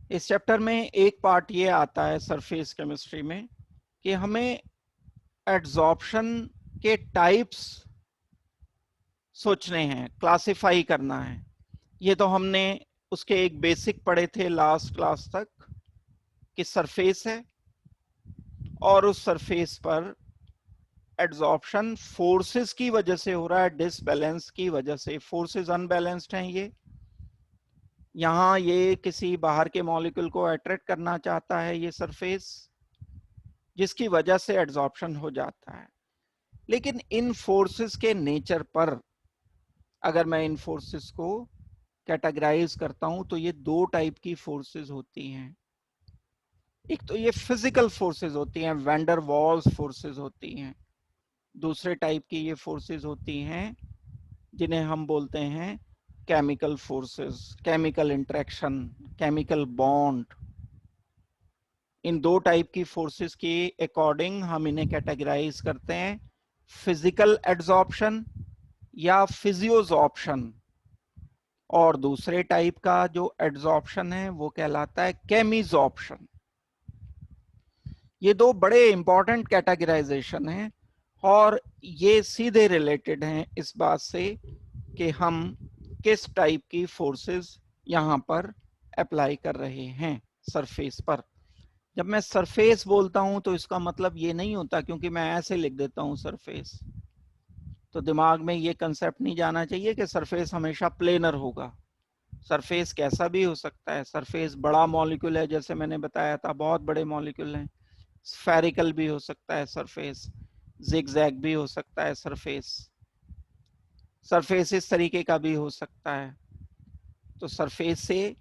इस चैप्टर में एक पार्ट ये आता है सरफेस केमिस्ट्री में कि हमें एड्सॉर्प्शन के टाइप्स सोचने हैं, क्लासिफाई करना है। ये तो हमने उसके एक बेसिक पढ़े थे लास्ट क्लास तक कि सरफेस है और उस सरफेस पर एड्सॉर्प्शन फोर्सेस की वजह से हो रहा है, डिसबैलेंस की वजह से। फोर्सेस अनबैलेंस्ड हैं। यहाँ ये किसी बाहर के मॉलिक्यूल को अट्रैक्ट करना चाहता है ये सरफेस, जिसकी वजह से एड्सॉर्प्शन हो जाता है। लेकिन इन फोर्सेस के नेचर पर अगर मैं इन फोर्सेस को कैटेगराइज करता हूं तो ये दो टाइप की फोर्सेस होती हैं। एक तो ये फिजिकल फोर्सेस होती हैं, वैंडर वॉल्स फोर्सेस होती हैं। दूसरे टाइप की ये फोर्सेस होती हैं जिन्हें हम बोलते हैं chemical forces, chemical interaction, chemical bond. इन दो टाइप की फोर्सेस के अकॉर्डिंग हम इन्हें कैटेगराइज करते हैं, फिजिकल एड्सॉर्प्शन या फिजियोजॉर्प्शन। और दूसरे टाइप का जो एड्सॉर्प्शन है वो कहलाता है केमिजॉर्प्शन। ये दो बड़े इंपॉर्टेंट कैटेगराइजेशन हैं और ये सीधे रिलेटेड हैं इस बात से कि हम किस टाइप की फोर्सेस यहां पर अप्लाई कर रहे हैं सरफेस पर। जब मैं सरफेस बोलता हूं तो इसका मतलब ये नहीं होता, क्योंकि मैं ऐसे लिख देता हूं सरफेस, तो दिमाग में ये कंसेप्ट नहीं जाना चाहिए कि सरफेस हमेशा प्लेनर होगा। सरफेस कैसा भी हो सकता है। सरफेस बड़ा मॉलिक्यूल है, जैसे मैंने बताया था, बहुत बड़े मॉलिक्यूल हैं। स्फेरिकल भी हो सकता है सरफेस, जिगजैग भी हो सकता है सरफेस, सरफेस इस तरीके का भी हो सकता है। तो सरफेस से,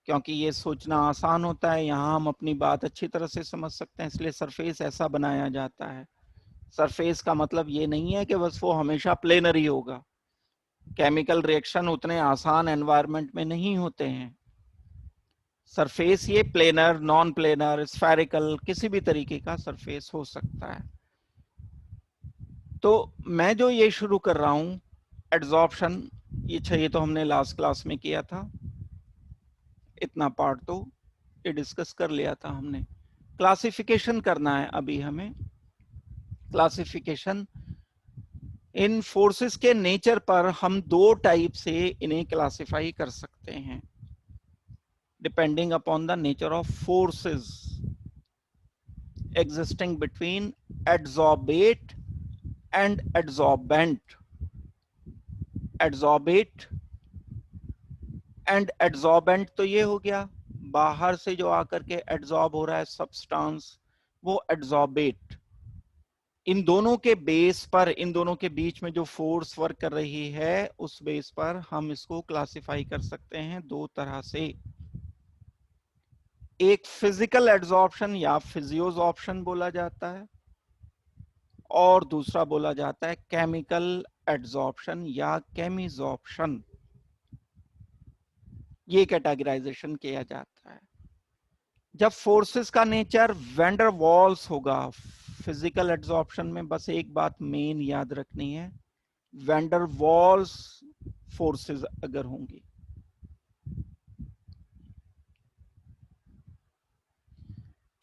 क्योंकि ये सोचना आसान होता है, यहाँ हम अपनी बात अच्छी तरह से समझ सकते हैं, इसलिए सरफेस ऐसा बनाया जाता है। सरफेस का मतलब ये नहीं है कि बस वो हमेशा प्लेनर ही होगा। केमिकल रिएक्शन उतने आसान एनवायरनमेंट में नहीं होते हैं। सरफेस ये प्लेनर, नॉन प्लेनर, स्फेरिकल, किसी भी तरीके का सरफेस हो सकता है। तो मैं जो ये शुरू कर रहा हूं एड्सॉर्प्शन, ये तो हमने लास्ट क्लास में किया था, इतना पार्ट तो ये डिस्कस कर लिया था हमने। क्लासिफिकेशन करना है अभी हमें। क्लासिफिकेशन इन फोर्सेस के नेचर पर हम दो टाइप से इन्हें क्लासिफाई कर सकते हैं, depending upon the nature of forces existing between adsorbate and adsorbent. Adsorbate and adsorbent तो ये हो गया, बाहर से जो आकर के एड्सॉर्ब हो रहा है सब्सटेंस, वो एड्सॉर्बेट। इन दोनों के बेस पर, इन दोनों के बीच में जो फोर्स वर्क कर रही है, उस बेस पर हम इसको क्लासिफाई कर सकते हैं दो तरह से। एक फिजिकल एड्सॉर्प्शन या फिजियोजॉर्प्शन बोला जाता है, और दूसरा बोला जाता है केमिकल एड्सॉर्प्शन या केमिजॉर्प्शन। ये कैटेगराइजेशन किया जाता है। जब फोर्सेस का नेचर वैंडर वॉल्स होगा, फिजिकल एड्सॉर्प्शन में बस एक बात मेन याद रखनी है, वैंडर वॉल्स फोर्सेस अगर होंगी,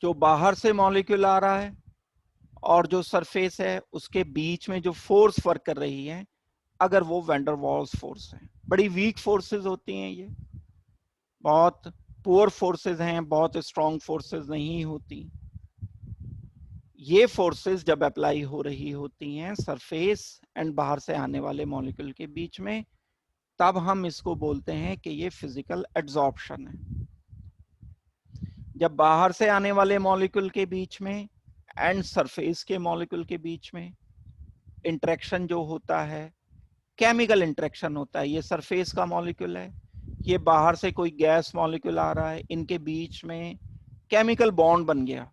जो बाहर से मॉलिक्यूल आ रहा है और जो सरफेस है उसके बीच में जो फोर्स वर्क कर रही है, अगर वो वैंडर वॉल्स फोर्स है, बड़ी वीक फोर्सेस होती हैं, ये बहुत पुअर फोर्सेस हैं, बहुत स्ट्रॉन्ग फोर्सेस नहीं होती। ये फोर्सेस जब अप्लाई हो रही होती हैं सरफेस एंड बाहर से आने वाले मॉलिक्यूल के बीच में, तब हम इसको बोलते हैं कि ये फिजिकल एड्सॉर्प्शन है। जब बाहर से आने वाले मॉलिक्यूल के बीच में एंड सरफेस के मॉलिक्यूल के बीच में इंटरेक्शन जो होता है, केमिकल इंटरेक्शन होता है। ये सरफेस का मॉलिक्यूल है, ये बाहर से कोई गैस मॉलिक्यूल आ रहा है, इनके बीच में केमिकल बॉन्ड बन गया,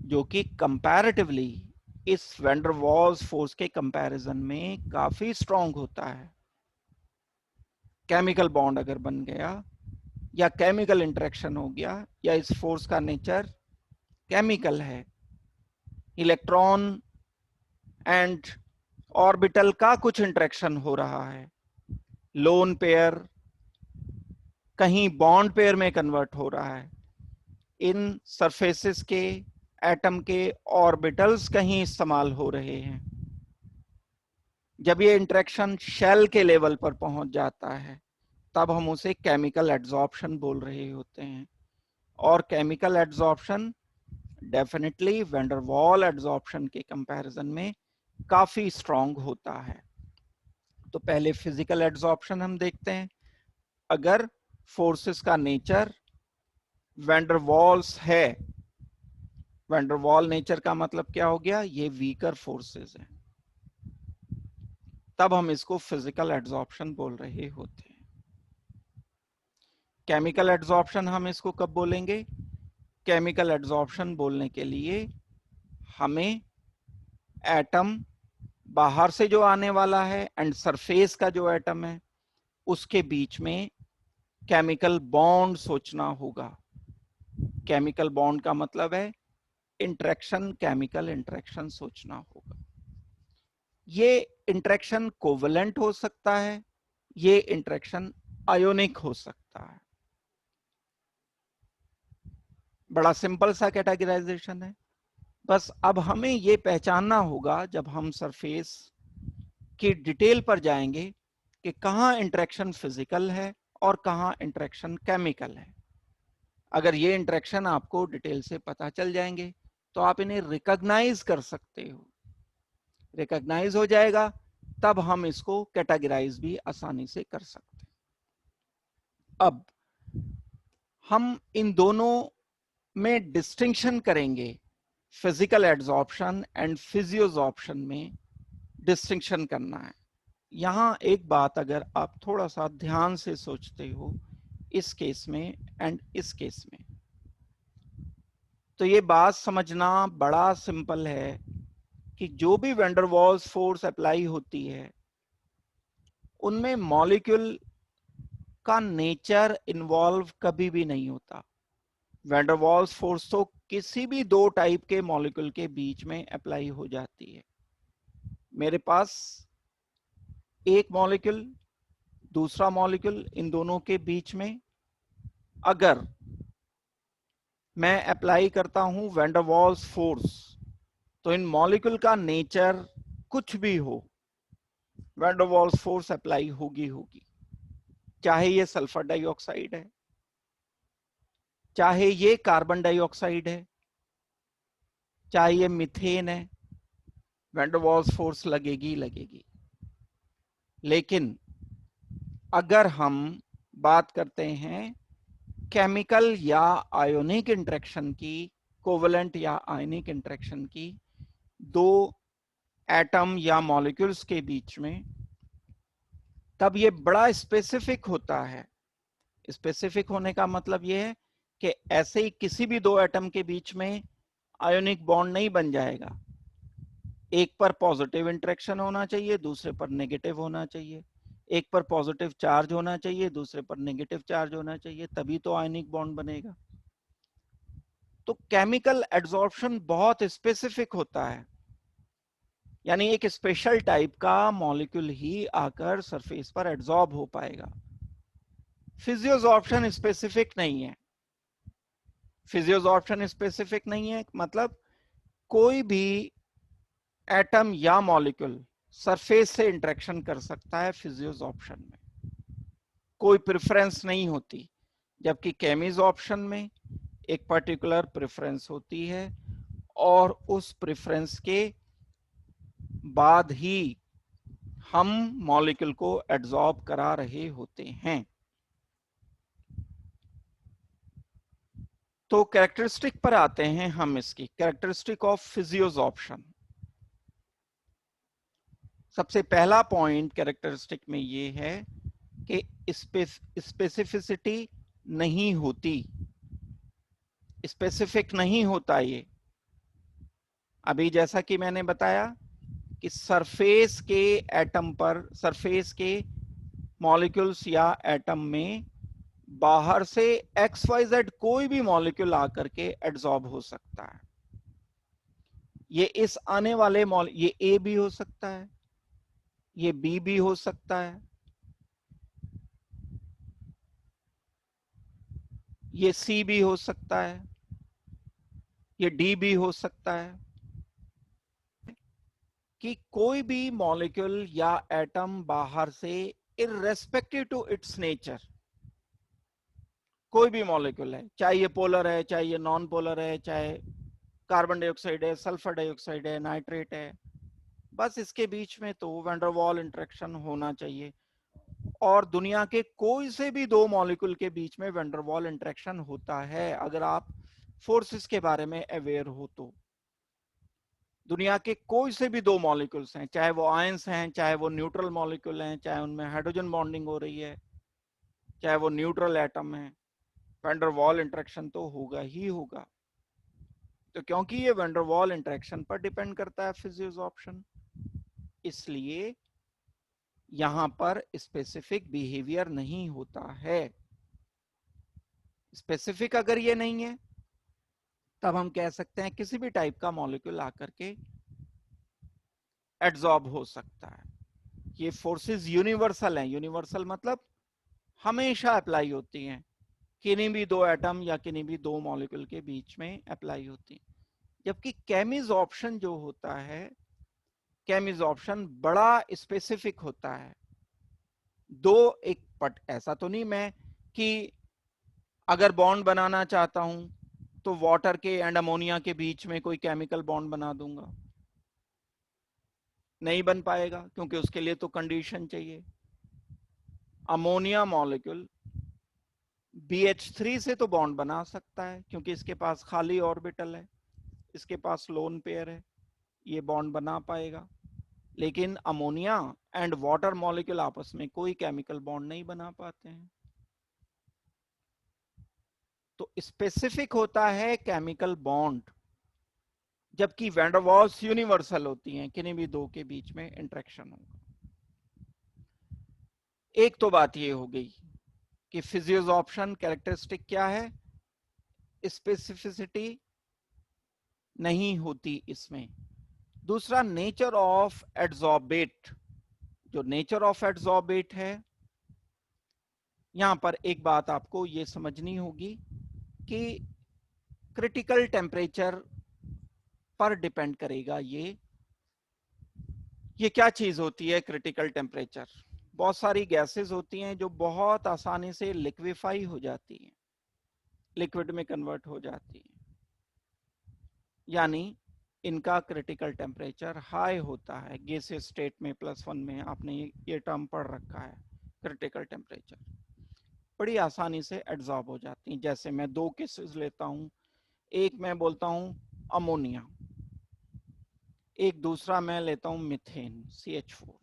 जो कि कंपैरेटिवली इस वैंडर वॉल्स फोर्स के कंपैरिजन में काफी स्ट्रॉन्ग होता है। केमिकल बॉन्ड अगर बन गया या केमिकल इंटरेक्शन हो गया, या इस फोर्स का नेचर केमिकल है, इलेक्ट्रॉन एंड ऑर्बिटल का कुछ इंटरेक्शन हो रहा है, लोन पेयर कहीं बॉन्ड पेयर में कन्वर्ट हो रहा है, इन सरफेसेस के एटम के ऑर्बिटल्स कहीं इस्तेमाल हो रहे हैं। जब ये इंटरेक्शन शेल के लेवल पर पहुंच जाता है तब हम उसे केमिकल एड्सॉर्प्शन बोल रहे होते हैं। और chemical adsorption definitely van der वाल एड्सॉर्प्शन के कंपैरिजन में काफी स्ट्रांग होता है। तो पहले फिजिकल एड्सॉर्प्शन हम देखते हैं। अगर फोर्सेस का नेचर वैन डर वाल्स है, वैन डर वाल नेचर का मतलब क्या हो गया, ये वीकर फोर्सेस हैं, तब हम इसको फिजिकल एड्सॉर्प्शन बोल रहे होते हैं। केमिकल एड्सॉर्प्शन हम इसको कब बोलेंगे? केमिकल एड्सॉर्प्शन बोलने के लिए हमें एटम बाहर से जो आने वाला है एंड सरफेस का जो एटम है उसके बीच में केमिकल बॉन्ड सोचना होगा। केमिकल बॉन्ड का मतलब है इंटरेक्शन, केमिकल इंटरेक्शन सोचना होगा। ये इंटरेक्शन कोवेलेंट हो सकता है, ये इंटरेक्शन आयोनिक हो सकता है। बड़ा सिंपल सा कैटेगराइजेशन है। बस अब हमें ये पहचानना होगा जब हम सरफेस की डिटेल पर जाएंगे कि कहाँ इंटरेक्शन फिजिकल है और कहाँ इंटरेक्शन केमिकल है। अगर ये इंटरेक्शन आपको डिटेल से पता चल जाएंगे तो आप इन्हें रिकॉग्नाइज कर सकते हो। रिकॉग्नाइज हो जाएगा तब हम इसको कैटेगराइज भी आसानी से कर सकते हैं। अब हम इन दोनों में डिस्टिंक्शन करेंगे। फिजिकल एड्सॉर्प्शन एंड फिजियोसॉर्प्शन में डिस्टिंक्शन करना है। यहां एक बात अगर आप थोड़ा सा ध्यान से सोचते हो इस केस में एंड इस केस में, तो ये बात समझना बड़ा सिंपल है कि जो भी van der Waals force apply होती है उनमें मॉलिक्यूल का नेचर इन्वॉल्व कभी भी नहीं होता। वैन डर वाल्स फोर्स तो किसी भी दो टाइप के मॉलिक्यूल के बीच में अप्लाई हो जाती है। मेरे पास एक मॉलिक्यूल, दूसरा मॉलिक्यूल, इन दोनों के बीच में अगर मैं अप्लाई करता हूं वैन डर वाल्स फोर्स तो इन मॉलिक्यूल का नेचर कुछ भी हो, van der Waals force apply होगी होगी। चाहे ये सल्फर डाइऑक्साइड है, चाहे ये कार्बन डाइऑक्साइड है, चाहे ये मीथेन है, वैन डर वाल्स फोर्स लगेगी लगेगी। लेकिन अगर हम बात करते हैं केमिकल या आयोनिक इंटरेक्शन की, कोवेलेंट या आयोनिक इंटरेक्शन की दो एटम या मॉलिक्यूल्स के बीच में, तब ये बड़ा स्पेसिफिक होता है। स्पेसिफिक होने का मतलब ये है कि ऐसे ही किसी भी दो एटम के बीच में आयोनिक बॉन्ड नहीं बन जाएगा। एक पर पॉजिटिव इंटरेक्शन होना चाहिए, दूसरे पर नेगेटिव होना चाहिए। एक पर पॉजिटिव चार्ज होना चाहिए, दूसरे पर नेगेटिव चार्ज होना चाहिए, तभी तो आयनिक बॉन्ड बनेगा। तो केमिकल एड्सॉर्प्शन बहुत स्पेसिफिक होता है, यानी एक स्पेशल टाइप का मॉलिक्यूल ही आकर सरफेस पर एड्सॉर्ब हो पाएगा। फिजियोसॉर्प्शन स्पेसिफिक नहीं है। फिजियोसॉर्प्शन स्पेसिफिक नहीं है मतलब कोई भी एटम या मॉलिक्यूल सरफेस से इंटरेक्शन कर सकता है फिजियोसॉर्प्शन में, कोई प्रेफरेंस नहीं होती। जबकि केमिसॉर्प्शन में एक पर्टिकुलर प्रेफरेंस होती है और उस प्रेफरेंस के बाद ही हम मॉलिक्यूल को एड्सॉर्ब करा रहे होते हैं। तो कैरेक्टरिस्टिक पर आते हैं हम। इसकी कैरेक्टरिस्टिक ऑफ फिजियोसॉर्प्शन, सबसे पहला पॉइंट कैरेक्टरिस्टिक में ये है कि स्पेसिफिसिटी नहीं होती, स्पेसिफिक नहीं होता ये। अभी जैसा कि मैंने बताया कि सरफेस के एटम पर, सरफेस के मॉलिक्यूल्स या एटम में बाहर से XYZ कोई भी मॉलिक्यूल आकर के एड्सॉर्ब हो सकता है। ये इस आने वाले ये ए भी हो सकता है, ये बी भी हो सकता है, ये C भी हो सकता है, ये D भी हो सकता है, कि कोई भी मॉलिक्यूल या एटम बाहर से इररेस्पेक्टिव टू इट्स नेचर, कोई भी मॉलिक्यूल है, चाहे ये पोलर है, चाहे ये नॉन पोलर है, चाहे कार्बन डाइऑक्साइड है, सल्फर डाइऑक्साइड है, नाइट्रेट है, बस इसके बीच में तो वैन डर वाल इंटरेक्शन होना चाहिए। और दुनिया के कोई से भी दो मॉलिक्यूल के बीच में वैन डर वाल इंटरेक्शन होता है, अगर आप फोर्सेस के बारे में अवेयर हो तो। दुनिया के कोई से भी दो मॉलिक्यूल्स हैं, चाहे वो आयंस हैं, चाहे वो न्यूट्रल मॉलिक्यूल हैं, चाहे उनमें हाइड्रोजन बॉन्डिंग हो रही है, चाहे वो न्यूट्रल एटम है, वैन डर वाल इंटरेक्शन तो होगा ही होगा। तो क्योंकि ये वैन डर वाल इंटरेक्शन पर डिपेंड करता है फिजियोस ऑप्शन, इसलिए यहां पर स्पेसिफिक बिहेवियर नहीं होता है। स्पेसिफिक अगर ये नहीं है तब हम कह सकते हैं किसी भी टाइप का मॉलिक्यूल आकर के एड्सॉर्ब हो सकता है। ये फोर्सेस यूनिवर्सल हैं, यूनिवर्सल मतलब हमेशा अप्लाई होती हैं, किन्हीं भी दो एटम या किन्हीं भी दो मॉलिक्यूल के बीच में अप्लाई होती हैं। जबकि केमिज ऑप्शन जो होता है, केमिज ऑप्शन बड़ा स्पेसिफिक होता है। दो एक पट ऐसा तो नहीं मैं कि अगर बॉन्ड बनाना चाहता हूं तो वाटर के एंड अमोनिया के बीच में कोई केमिकल बॉन्ड बना दूंगा, नहीं बन पाएगा, क्योंकि उसके लिए तो कंडीशन चाहिए। अमोनिया मॉलिक्यूल BH3 से तो बॉन्ड बना सकता है, क्योंकि इसके पास खाली ऑर्बिटल है, इसके पास लोन पेयर है, ये बॉन्ड बना पाएगा। लेकिन अमोनिया एंड वाटर मॉलिक्यूल आपस में कोई केमिकल बॉन्ड नहीं बना पाते हैं। तो स्पेसिफिक होता है केमिकल बॉन्ड, जबकि वैन डर वाल्स यूनिवर्सल होती हैं, किन्हीं भी दो के बीच में इंटरेक्शन होगा। एक तो बात ये हो गई कि फिजियोस ऑप्शन कैरेक्टरिस्टिक क्या है, स्पेसिफिसिटी नहीं होती इसमें। दूसरा नेचर ऑफ एड्सॉर्बेट, जो नेचर ऑफ एड्सॉर्बेट है, यहां पर एक बात आपको ये समझनी होगी कि क्रिटिकल टेम्परेचर पर डिपेंड करेगा। ये क्या चीज होती है क्रिटिकल टेम्परेचर? बहुत सारी गैसेस होती हैं जो बहुत आसानी से लिक्विफाई हो जाती हैं, लिक्विड में कन्वर्ट हो जाती हैं, यानी इनका क्रिटिकल टेम्परेचर हाई होता है। गैसेस स्टेट में +1 में आपने ये टर्म पढ़ रखा है, क्रिटिकल टेम्परेचर बड़ी आसानी से एड्सॉर्ब हो जाती हैं। जैसे मैं दो केसेस लेता हूं, एक मैं बोलता हूं अमोनिया, एक दूसरा मैं लेता हूं मीथेन CH4।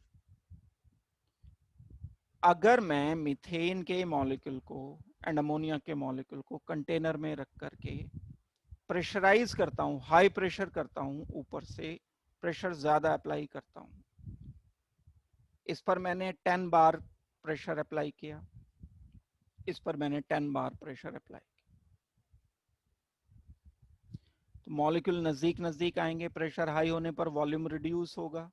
अगर मैं मीथेन के मॉलिक्यूल को एंड अमोनिया के मॉलिक्यूल को कंटेनर में रख करके प्रेशराइज करता हूं, हाई प्रेशर करता हूं, ऊपर से प्रेशर ज्यादा अप्लाई करता हूं, इस पर मैंने 10 बार प्रेशर अप्लाई किया, इस पर मैंने 10 बार प्रेशर अप्लाई किया, तो मॉलिक्यूल नजदीक नजदीक आएंगे। प्रेशर हाई होने पर वॉल्यूम रिड्यूस होगा,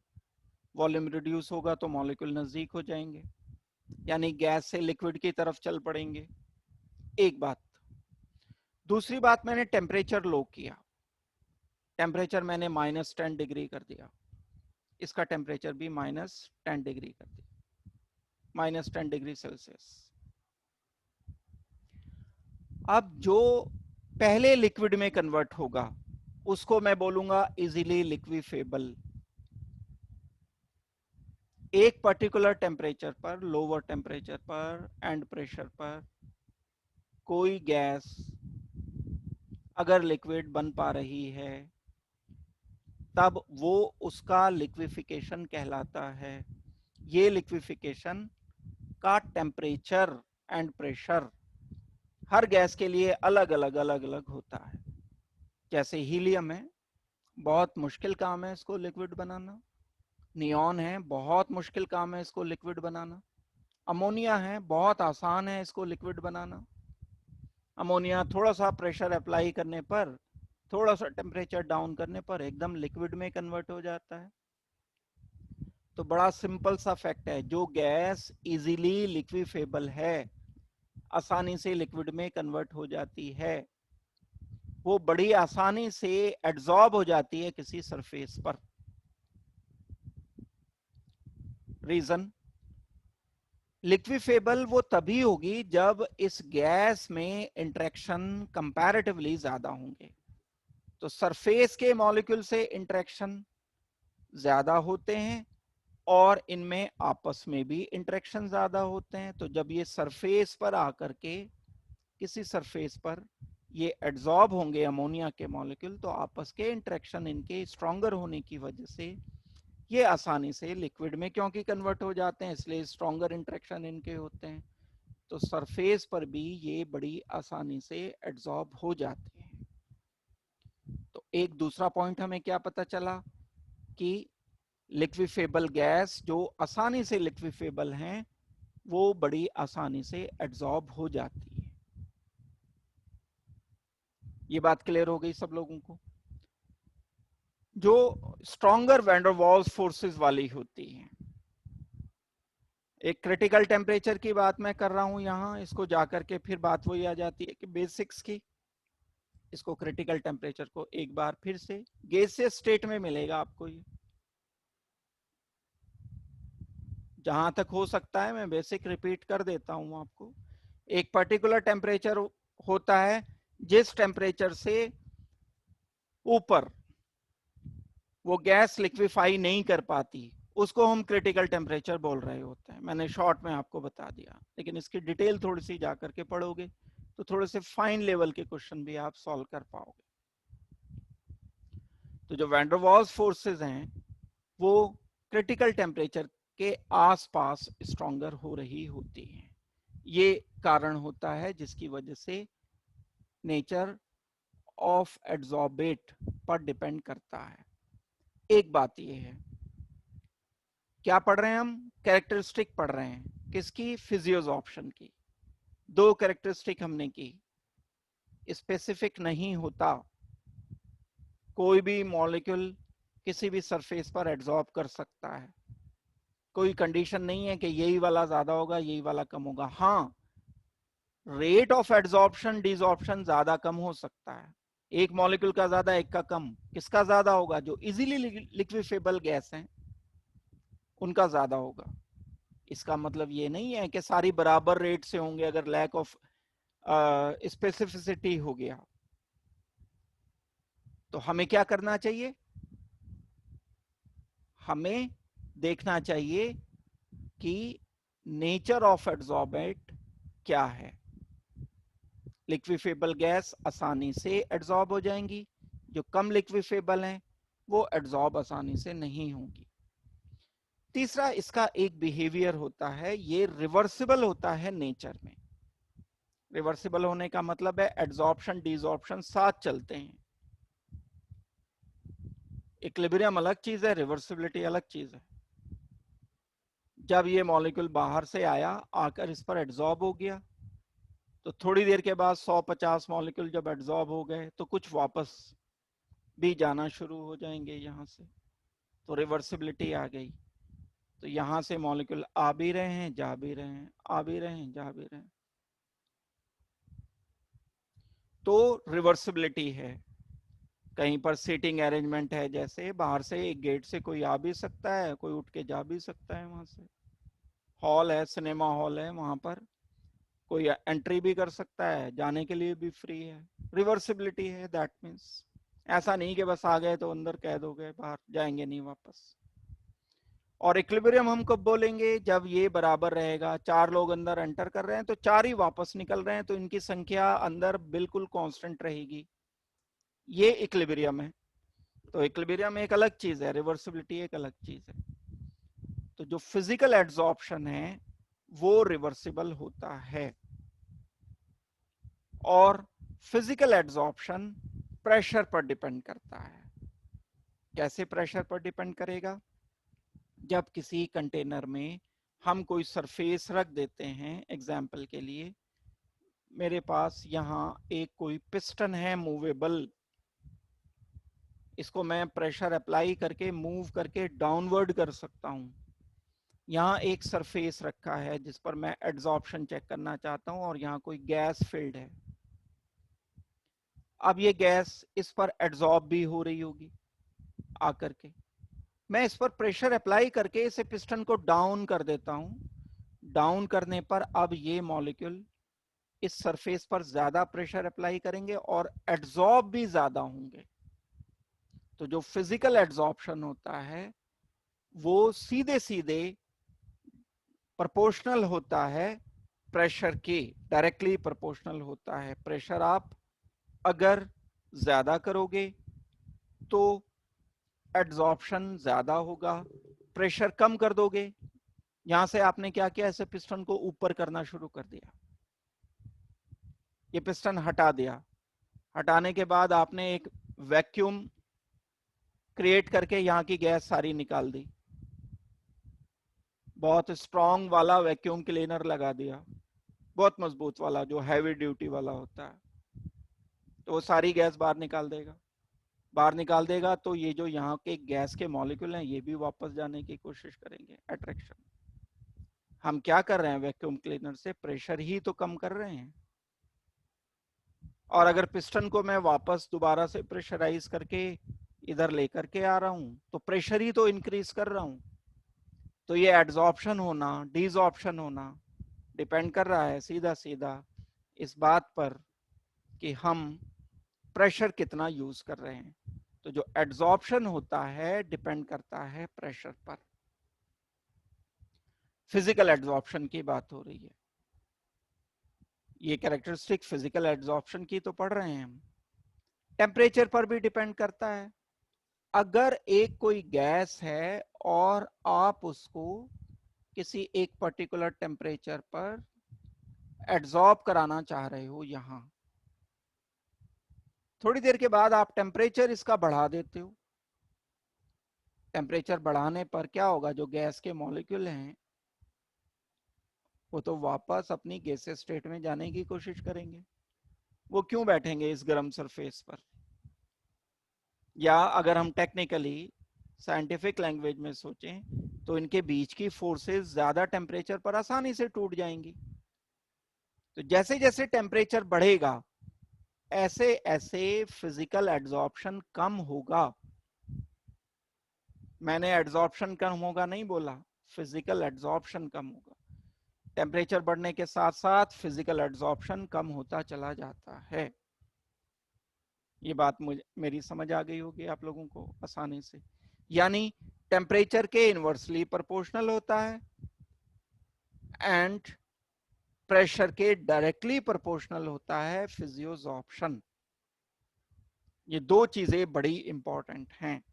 वॉल्यूम रिड्यूस होगा तो मॉलिक्यूल नजदीक हो जाएंगे, यानी गैस से लिक्विड की तरफ चल पड़ेंगे। एक बात। दूसरी बात, मैंने टेम्परेचर लो किया, टेम्परेचर मैंने -10 डिग्री कर दिया, इसका टेम्परेचर भी -10 डिग्री कर दिया, -10 डिग्री सेल्सियस। अब जो पहले लिक्विड में कन्वर्ट होगा उसको मैं बोलूंगा इजीली लिक्विफेबल। एक पर्टिकुलर टेम्परेचर पर, लोअर टेम्परेचर पर एंड प्रेशर पर कोई गैस अगर लिक्विड बन पा रही है तब वो उसका लिक्विफिकेशन कहलाता है। ये लिक्विफिकेशन का temperature and pressure her gas के लिए अलग अलग होता है। जैसे हीलियम है, बहुत मुश्किल काम है इसको लिक्विड बनाना। नियॉन है, बहुत मुश्किल काम है इसको लिक्विड बनाना। अमोनिया है, बहुत आसान है इसको लिक्विड बनाना। अमोनिया थोड़ा सा प्रेशर अप्लाई करने पर, थोड़ा सा टेम्परेचर डाउन करने पर एकदम लिक्विड में कन्वर्ट हो जाता है। तो बड़ा सिंपल सा फैक्ट है, जो गैस इजीली लिक्विफेबल है, आसानी से लिक्विड में कन्वर्ट हो जाती है, वो बड़ी आसानी से एड्सॉर्ब हो जाती है किसी सरफेस पर। रीजन, लिक्विफेबल वो तभी होगी जब इस गैस में इंटरेक्शन कंपैरेटिवली ज्यादा होंगे। तो सरफेस के मॉलिक्यूल से इंटरेक्शन ज्यादा होते हैं और इनमें आपस में भी इंटरेक्शन ज्यादा होते हैं। तो जब ये सरफेस पर आकर के किसी सरफेस पर ये एड्सॉर्ब होंगे अमोनिया के मॉलिक्यूल, तो आपस के इंटरेक्शन इनके स्ट्रॉन्गर होने की वजह से ये आसानी से लिक्विड में क्योंकि कन्वर्ट हो जाते हैं, इसलिए स्ट्रॉन्गर इंटरेक्शन इनके होते हैं। तो सरफेस पर भी ये बड़ी आसानी से एड्सॉर्ब हो जाते हैं। तो एक दूसरा पॉइंट हमें क्या पता चला कि लिक्विफेबल गैस जो आसानी से लिक्विफेबल हैं वो बड़ी आसानी से एड्सॉर्ब हो जाती है। ये बात क्लियर हो गई सब लोगों को? जो stronger van der Waals forces वाली होती हैं, एक क्रिटिकल टेम्परेचर की बात मैं कर रहा हूं यहां, इसको जाकर के फिर बात वही आ जाती है कि बेसिक्स की। इसको क्रिटिकल टेम्परेचर को एक बार फिर से गैसियस स्टेट में मिलेगा आपको, ये जहां तक हो सकता है मैं बेसिक रिपीट कर देता हूं आपको। एक पर्टिकुलर टेम्परेचर होता है जिस टेम्परेचर से ऊपर वो गैस लिक्विफाई नहीं कर पाती, उसको हम क्रिटिकल टेम्परेचर बोल रहे होते हैं। मैंने शॉर्ट में आपको बता दिया, लेकिन इसकी डिटेल थोड़ी सी जाकर के पढ़ोगे तो थोड़े से फाइन लेवल के क्वेश्चन भी आप सॉल्व कर पाओगे। तो जो वैन डर वाल्स फोर्सेस हैं वो क्रिटिकल टेम्परेचर के आसपास स्ट्रॉन्गर हो रही होती हैं। ये कारण होता है जिसकी वजह से नेचर ऑफ एड्सॉर्बेट पर डिपेंड करता है। एक बात ये है, क्या पढ़ रहे हैं हम? कैरेक्टरिस्टिक पढ़ रहे हैं किसकी? फिजियोसॉर्प्शन की। दो कैरेक्टरिस्टिक हमने की, स्पेसिफिक नहीं होता। कोई भी मॉलिक्यूल किसी भी सरफेस पर एड्सॉर्ब कर सकता है, कोई कंडीशन नहीं है कि यही वाला ज्यादा होगा यही वाला कम होगा। हाँ, रेट ऑफ एड्सॉर्प्शन डिसॉर्प्शन ज्यादा कम हो सकता है, एक मॉलिक्यूल का ज्यादा एक का कम। किसका ज्यादा होगा? जो इजीली लिक्विफेबल गैस हैं उनका ज्यादा होगा। इसका मतलब ये नहीं है कि सारी बराबर रेट से होंगे अगर लैक ऑफ स्पेसिफिसिटी हो गया। तो हमें क्या करना चाहिए? हमें देखना चाहिए कि नेचर ऑफ एड्सॉर्बेंट क्या है। लिक्विफेबल गैस आसानी से एड्सॉर्ब हो जाएंगी, जो कम लिक्विफेबल हैं वो एड्सॉर्ब आसानी से नहीं होंगी। तीसरा, इसका एक बिहेवियर होता है, ये रिवर्सिबल होता है नेचर में। रिवर्सिबल होने का मतलब है एड्सॉर्प्शन डिसॉर्प्शन साथ चलते हैं। इक्विलिब्रियम अलग चीज है, रिवर्सिबिलिटी अलग चीज है। जब ये मॉलिक्यूल बाहर से आया, आकर इस पर एड्सॉर्ब हो गया, तो थोड़ी देर के बाद 150 मॉलिक्यूल जब एड्सॉर्ब हो गए तो कुछ वापस भी जाना शुरू हो जाएंगे यहां से, तो रिवर्सिबिलिटी आ गई। तो यहां से मॉलिक्यूल आ भी रहे हैं जा भी रहे हैं, आ भी रहे हैं जा भी रहे हैं, तो रिवर्सिबिलिटी है। कहीं पर सीटिंग अरेंजमेंट है, जैसे बाहर से एक गेट से कोई आ भी सकता है, कोई उठ के जा भी सकता है। वहां से हॉल है, सिनेमा हॉल है, वहां पर कोई एंट्री भी कर सकता है, जाने के लिए भी फ्री है। रिवर्सिबिलिटी है, दैट मीन्स ऐसा नहीं कि बस आ गए तो अंदर कैद हो गए, बाहर जाएंगे नहीं वापस। और इक्विलिब्रियम हम कब बोलेंगे? जब ये बराबर रहेगा, चार लोग अंदर एंटर कर रहे हैं तो चार ही वापस निकल रहे हैं, तो इनकी संख्या अंदर बिल्कुल कांस्टेंट रहेगी। ये इक्विलिब्रियम है। तो इक्विलिब्रियम एक अलग चीज है, रिवर्सिबिलिटी एक अलग चीज है। तो जो फिजिकल एड्सॉर्प्शन है वो रिवर्सिबल होता है। और फिजिकल एड्सॉर्प्शन प्रेशर पर डिपेंड करता है। कैसे प्रेशर पर डिपेंड करेगा? जब किसी कंटेनर में हम कोई सरफेस रख देते हैं, एग्जाम्पल के लिए मेरे पास यहाँ एक कोई पिस्टन है मूवेबल, इसको मैं प्रेशर अप्लाई करके मूव करके डाउनवर्ड कर सकता हूं। यहाँ एक सरफेस रखा है जिस पर मैं एड्सॉर्प्शन चेक करना चाहता हूँ और यहाँ कोई गैस फील्ड है। अब ये गैस इस पर एड्सॉर्ब भी हो रही होगी आकर के। मैं इस पर प्रेशर अप्लाई करके इसे पिस्टन को डाउन कर देता हूँ। डाउन करने पर अब ये मॉलिक्यूल इस सरफेस पर ज्यादा प्रेशर अप्लाई करेंगे और एड्सॉर्ब भी ज्यादा होंगे। तो जो फिजिकल एड्सॉर्प्शन होता है वो सीधे सीधे प्रोपोर्शनल होता है प्रेशर के, डायरेक्टली प्रोपोर्शनल होता है। प्रेशर आप अगर ज्यादा करोगे तो एड्सॉर्प्शन ज्यादा होगा, प्रेशर कम कर दोगे, यहां से आपने क्या किया, ऐसे पिस्टन को ऊपर करना शुरू कर दिया, ये पिस्टन हटा दिया। हटाने के बाद आपने एक वैक्यूम क्रिएट करके यहां की गैस सारी निकाल दी, बहुत स्ट्रॉन्ग वाला वैक्यूम क्लीनर लगा दिया, बहुत मजबूत वाला जो हैवी ड्यूटी वाला होता है। तो वो सारी गैस बाहर निकाल देगा। बाहर निकाल देगा तो ये जो यहाँ के गैस के मॉलिक्यूल हैं ये भी वापस जाने की कोशिश करेंगे, अट्रैक्शन। हम क्या कर रहे हैं, वैक्यूम क्लीनर से प्रेशर ही तो कम कर रहे हैं। और अगर पिस्टन को मैं वापस दोबारा से प्रेशराइज करके इधर लेकर के आ रहा हूं तो प्रेशर ही तो इंक्रीज कर रहा हूं। तो ये एड्सॉर्प्शन होना, डिसॉर्प्शन होना डिपेंड कर रहा है सीधा सीधा इस बात पर कि हम प्रेशर कितना यूज कर रहे हैं। तो जो एड्सॉर्प्शन होता है डिपेंड करता है प्रेशर पर। फिजिकल एड्सॉर्प्शन की बात हो रही है, ये कैरेक्टरिस्टिक फिजिकल एड्सॉर्प्शन की तो पढ़ रहे हैं हम। टेम्परेचर पर भी डिपेंड करता है। अगर एक कोई गैस है और आप उसको किसी एक पर्टिकुलर टेम्परेचर पर एड्सॉर्ब कराना चाह रहे हो, यहां थोड़ी देर के बाद आप टेम्परेचर इसका बढ़ा देते हो। टेम्परेचर बढ़ाने पर क्या होगा, जो गैस के मॉलिक्यूल हैं वो तो वापस अपनी गैसेस स्टेट में जाने की कोशिश करेंगे। वो क्यों बैठेंगे इस गर्म सरफेस पर? या अगर हम टेक्निकली साइंटिफिक लैंग्वेज में सोचें तो इनके बीच की फोर्सेस ज्यादा टेम्परेचर पर आसानी से टूट जाएंगी। तो जैसे जैसे टेम्परेचर बढ़ेगा ऐसे ऐसे फिजिकल एड्सॉर्प्शन कम होगा। मैंने एड्सॉर्प्शन कम होगा नहीं बोला, फिजिकल एड्सॉर्प्शन कम होगा। टेम्परेचर बढ़ने के साथ साथ फिजिकल एड्सॉर्प्शन कम होता चला जाता है। ये बात मुझे मेरी समझ आ गई होगी आप लोगों को आसानी से। यानी टेम्परेचर के इनवर्सली प्रोपोर्शनल होता है एंड प्रेशर के डायरेक्टली प्रोपोर्शनल होता है फिजियोसॉर्प्शन। ये दो चीजें बड़ी इंपॉर्टेंट हैं।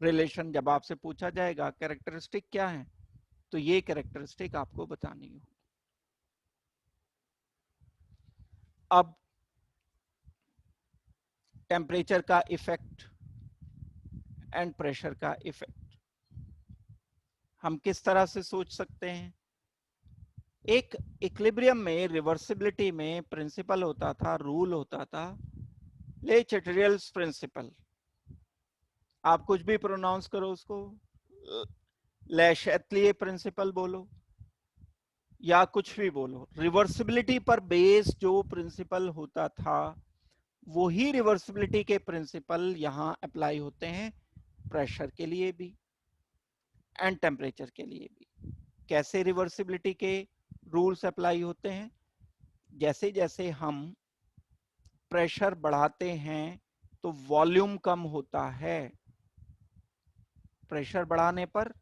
रिलेशन जब आपसे पूछा जाएगा कैरेक्टरिस्टिक क्या है तो ये कैरेक्टरिस्टिक आपको बतानी होगी। अब टेम्परेचर का इफेक्ट एंड प्रेशर का इफेक्ट हम किस तरह से सोच सकते हैं। एक इक्विलिब्रियम में, रिवर्सिबिलिटी में प्रिंसिपल होता था, रूल होता था, ले चैटरियल्स प्रिंसिपल। आप कुछ भी प्रोनाउंस करो उसको, ले शैतलिए प्रिंसिपल बोलो या कुछ भी बोलो, रिवर्सिबिलिटी पर बेस जो प्रिंसिपल होता था वही रिवर्सिबिलिटी के प्रिंसिपल यहां अप्लाई होते हैं प्रेशर के लिए भी एंड टेम्परेचर के लिए भी। कैसे रिवर्सिबिलिटी के रूल्स अप्लाई होते हैं, जैसे जैसे हम प्रेशर बढ़ाते हैं तो वॉल्यूम कम होता है, प्रेशर बढ़ाने पर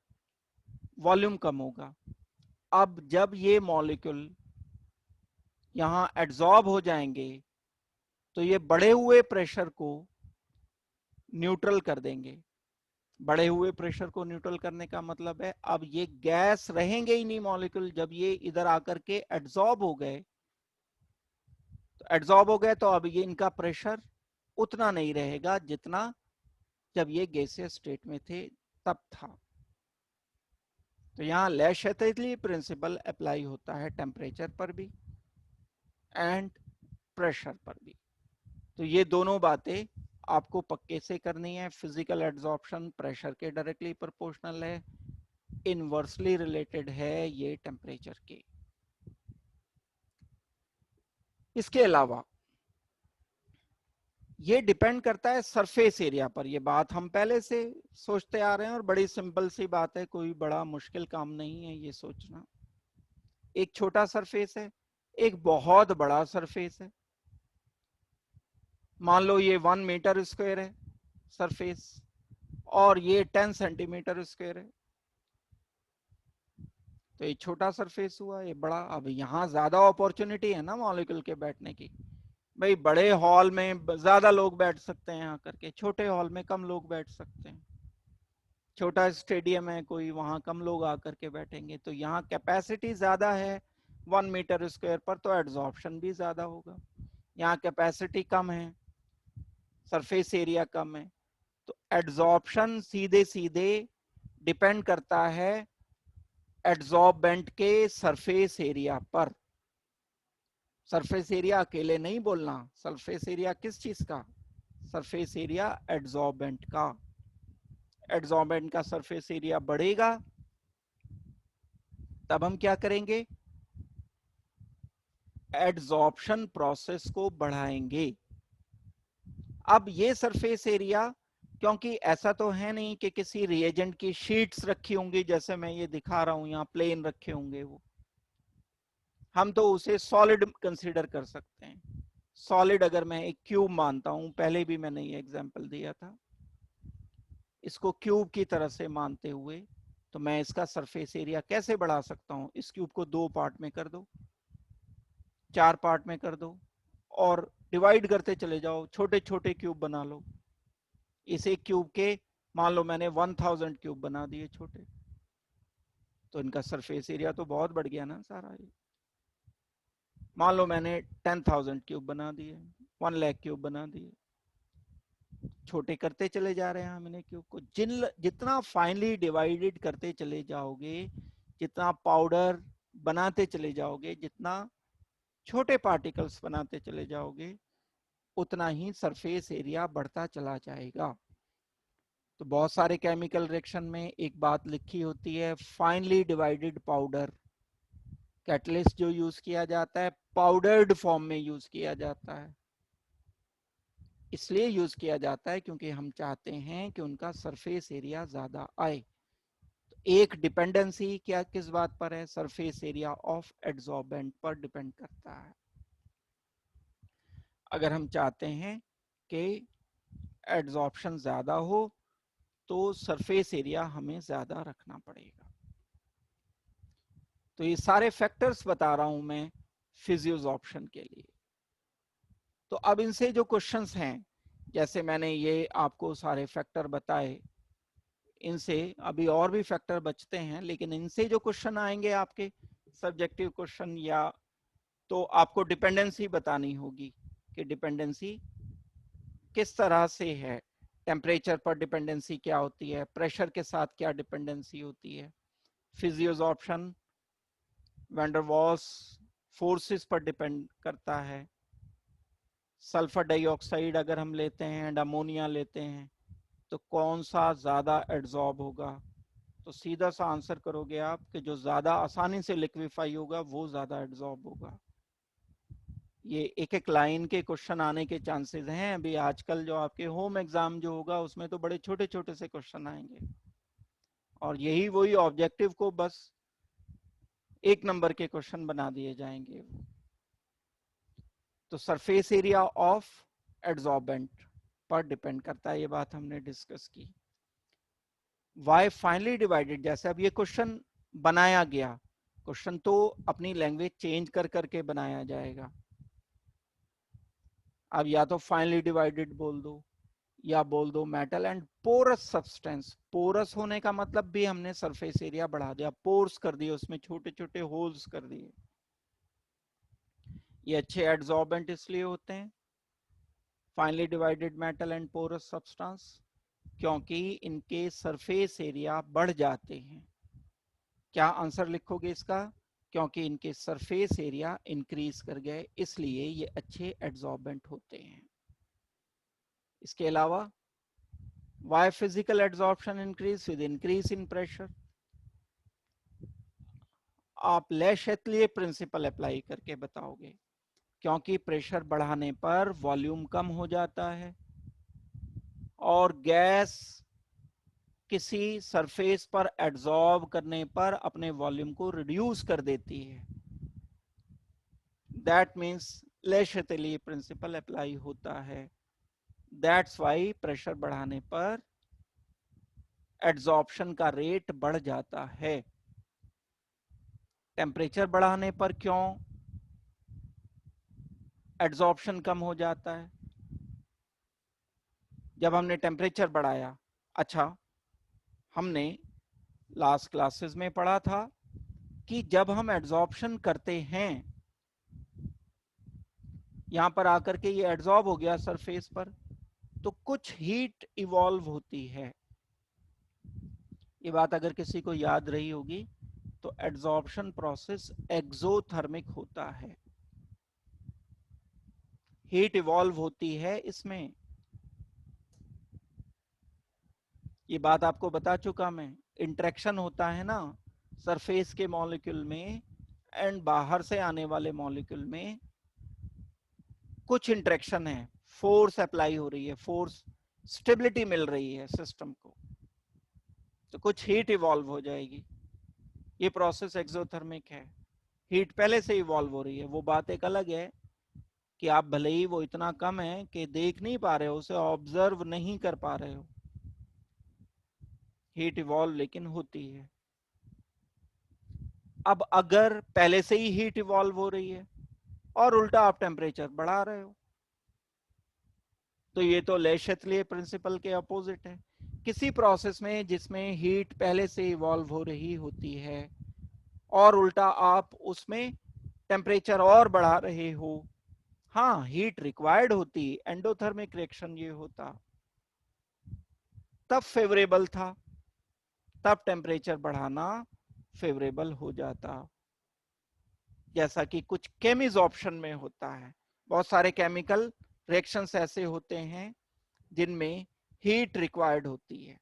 वॉल्यूम कम होगा। अब जब ये मॉलिक्यूल यहां एड्सॉर्ब हो जाएंगे तो ये बढ़े हुए प्रेशर को न्यूट्रल कर देंगे। बढ़े हुए प्रेशर को न्यूट्रल करने का मतलब है अब ये गैस रहेंगे ही नहीं मॉलिक्यूल, जब ये इधर आकर के एड्सॉर्ब हो गए, तो एड्सॉर्ब हो गए तो अब ये इनका प्रेशर उतना नहीं रहेगा जितना जब ये गैसियस स्टेट में थे तब था। तो यहाँ ले शैतली प्रिंसिपल अप्लाई होता है टेम्परेचर पर भी एंड प्रेशर पर भी। तो ये दोनों बातें आपको पक्के से करनी है। फिजिकल एड्सॉर्प्शन प्रेशर के डायरेक्टली प्रोपोर्शनल है, इनवर्सली रिलेटेड है ये टेम्परेचर के। इसके अलावा ये डिपेंड करता है सरफेस एरिया पर। ये बात हम पहले से सोचते आ रहे हैं और बड़ी सिंपल सी बात है, कोई बड़ा मुश्किल काम नहीं है ये सोचना। एक छोटा सरफेस है, एक बहुत बड़ा सरफेस है। मान लो ये 1 मीटर स्क्वायर है सरफेस और ये 10 सेंटीमीटर स्क्वायर है, तो ये छोटा सरफेस हुआ, ये बड़ा। अब यहाँ ज्यादा अपॉर्चुनिटी है ना मॉलिक्यूल के बैठने की। भाई बड़े हॉल में ज्यादा लोग बैठ सकते हैं यहाँ करके, छोटे हॉल में कम लोग बैठ सकते हैं। छोटा स्टेडियम है कोई, वहां कम लोग आकर के बैठेंगे, तो यहाँ कैपेसिटी ज्यादा है 1 मीटर स्क्वायर पर, तो एड्सॉर्प्शन भी ज्यादा होगा। यहाँ कैपेसिटी कम है, सरफेस एरिया कम है, तो एड्सॉर्प्शन सीधे सीधे डिपेंड करता है एड्सॉर्बेंट के सरफेस एरिया पर। सरफेस एरिया अकेले नहीं बोलना, सरफेस एरिया किस चीज का? सरफेस एरिया एड्सॉर्बेंट का। एड्सॉर्बेंट का सरफेस एरिया बढ़ेगा तब हम क्या करेंगे? एड्सॉर्प्शन प्रोसेस को बढ़ाएंगे। अब ये सरफेस एरिया, क्योंकि ऐसा तो है नहीं कि किसी रिएजेंट की शीट्स रखी होंगी जैसे मैं ये दिखा रहा हूं, यहाँ प्लेन रखे होंगे, वो हम तो उसे सॉलिड कंसीडर कर सकते हैं। सॉलिड अगर मैं एक क्यूब मानता हूं, पहले भी मैंने ये एग्जांपल दिया था, इसको क्यूब की तरह से मानते हुए तो मैं इसका सरफेस एरिया कैसे बढ़ा सकता हूं? इस क्यूब को 2 पार्ट में कर दो, 4 पार्ट में कर दो और डिवाइड करते चले जाओ, छोटे छोटे क्यूब बना लो। इस एक क्यूब के मान लो मैंने 1000 क्यूब बना दिए छोटे, तो इनका सरफेस एरिया तो बहुत बढ़ गया ना सारा। ये मान लो मैंने 10,000 क्यूब बना दिए, 1 लाख क्यूब बना दिए, छोटे करते चले जा रहे हैं हम इन्हें क्यूब को। जितना फाइनली डिवाइडेड करते चले जाओगे, जितना पाउडर बनाते चले जाओगे, जितना छोटे पार्टिकल्स बनाते चले जाओगे, उतना ही सरफेस एरिया बढ़ता चला जाएगा। तो बहुत सारे केमिकल रिएक्शन में एक बात लिखी होती है, फाइनली डिवाइडेड पाउडर। कैटलिस्ट जो यूज किया जाता है पाउडर्ड फॉर्म में यूज किया जाता है, इसलिए यूज किया जाता है क्योंकि हम चाहते हैं कि उनका सरफेस एरिया ज्यादा आए। तो एक डिपेंडेंसी क्या किस बात पर है? सरफेस एरिया ऑफ एड्सॉर्बेंट पर डिपेंड करता है। अगर हम चाहते हैं कि एड्सॉर्प्शन ज्यादा हो तो सरफेस एरिया हमें ज्यादा रखना पड़ेगा। तो ये सारे फैक्टर्स बता रहा हूं मैं फिजियोसॉर्प्शन के लिए। तो अब इनसे जो क्वेश्चंस हैं, जैसे मैंने ये आपको सारे फैक्टर बताए, इनसे अभी और भी फैक्टर बचते हैं, लेकिन इनसे जो क्वेश्चन आएंगे आपके सब्जेक्टिव क्वेश्चन, या तो आपको डिपेंडेंसी बतानी होगी कि डिपेंडेंसी किस तरह से है। टेम्परेचर पर डिपेंडेंसी क्या होती है, प्रेशर के साथ क्या डिपेंडेंसी होती है, फिजियोसॉर्प्शन वैंडरवाल्स फोर्सेस पर डिपेंड करता है। सल्फर डाइऑक्साइड अगर हम लेते हैं एंड अमोनिया लेते हैं तो कौन सा ज्यादा एड्सॉर्ब होगा? तो सीधा सा आंसर करोगे आप कि जो ज्यादा आसानी से लिक्विफाई होगा वो ज्यादा एड्सॉर्ब होगा। ये एक एक लाइन के क्वेश्चन आने के चांसेस हैं। अभी आजकल जो आपके होम एग्जाम जो होगा उसमें तो बड़े छोटे छोटे से क्वेश्चन आएंगे, और यही वही ऑब्जेक्टिव को बस 1 नंबर के क्वेश्चन बना दिए जाएंगे। तो सरफेस एरिया ऑफ एड्सॉर्बेंट पर डिपेंड करता है, ये बात हमने डिस्कस की। वाई फाइनली डिवाइडेड, जैसे अब ये क्वेश्चन बनाया गया, क्वेश्चन तो अपनी लैंग्वेज चेंज कर करके बनाया जाएगा। अब या तो फाइनली डिवाइडेड बोल दो या बोल दो metal and porous substance. Porous होने का मतलब भी हमने सरफेस एरिया बढ़ा दिया, पोर्स कर दिए, उसमें छोटे छोटे होल्स कर दिए। ये अच्छे एड्सॉर्बेंट इसलिए होते हैं finely divided metal and porous substance, क्योंकि इनके सरफेस एरिया बढ़ जाते हैं। क्या आंसर लिखोगे इसका? क्योंकि इनके सरफेस एरिया इंक्रीज कर गए, इसलिए ये अच्छे एड्सॉर्बेंट होते हैं। इसके अलावा why physical adsorption increase with increase in pressure? आप ले शैटलियर प्रिंसिपल अप्लाई करके बताओगे, क्योंकि प्रेशर बढ़ाने पर वॉल्यूम कम हो जाता है और गैस किसी सरफेस पर एड्सॉर्ब करने पर अपने वॉल्यूम को रिड्यूस कर देती है। दैट मीन्स ले शैटलियर प्रिंसिपल अप्लाई होता है। दैट्स वाई प्रेशर बढ़ाने पर एड्सॉर्प्शन का रेट बढ़ जाता है। टेम्परेचर बढ़ाने पर क्यों एड्सॉर्प्शन कम हो जाता है? जब हमने टेम्परेचर बढ़ाया, अच्छा, हमने लास्ट क्लासेस में पढ़ा था कि जब हम एड्सॉर्प्शन करते हैं, यहां पर आकर के ये एड्सॉर्ब हो गया सरफेस पर, तो कुछ हीट इवॉल्व होती है। ये बात अगर किसी को याद रही होगी तो एड्सॉर्प्शन प्रोसेस एक्सोथर्मिक होता है, हीट इवॉल्व होती है इसमें। ये बात आपको बता चुका मैं। इंटरेक्शन होता है ना सरफेस के मॉलिक्यूल में एंड बाहर से आने वाले मॉलिक्यूल में, कुछ इंटरेक्शन है, फोर्स अप्लाई हो रही है, फोर्स स्टेबिलिटी मिल रही है सिस्टम को, तो कुछ हीट इवॉल्व हो जाएगी। ये प्रोसेस एक्सोथर्मिक है, हीट पहले से इवॉल्व हो रही है। वो बात एक अलग है कि आप भले ही वो इतना कम है कि देख नहीं पा रहे हो, उसे ऑब्जर्व नहीं कर पा रहे हो, हीट इवॉल्व लेकिन होती है। अब अगर पहले से ही हीट इवॉल्व हो रही है और उल्टा आप टेम्परेचर बढ़ा रहे हो, तो ये तो ले शैटलियर प्रिंसिपल के अपोजिट है। किसी प्रोसेस में जिसमें हीट पहले से इवॉल्व हो रही होती है और उल्टा आप उसमें टेम्परेचर और बढ़ा रहे हो, हाँ हीट रिक्वायर्ड होती, एंडोथर्मिक रिएक्शन ये होता, तब फेवरेबल था, तब टेम्परेचर बढ़ाना फेवरेबल हो जाता। जैसा कि कुछ केमिज ऑप्शन में होता है, बहुत सारे केमिकल रिएक्शंस ऐसे होते हैं जिनमें हीट रिक्वायर्ड होती है,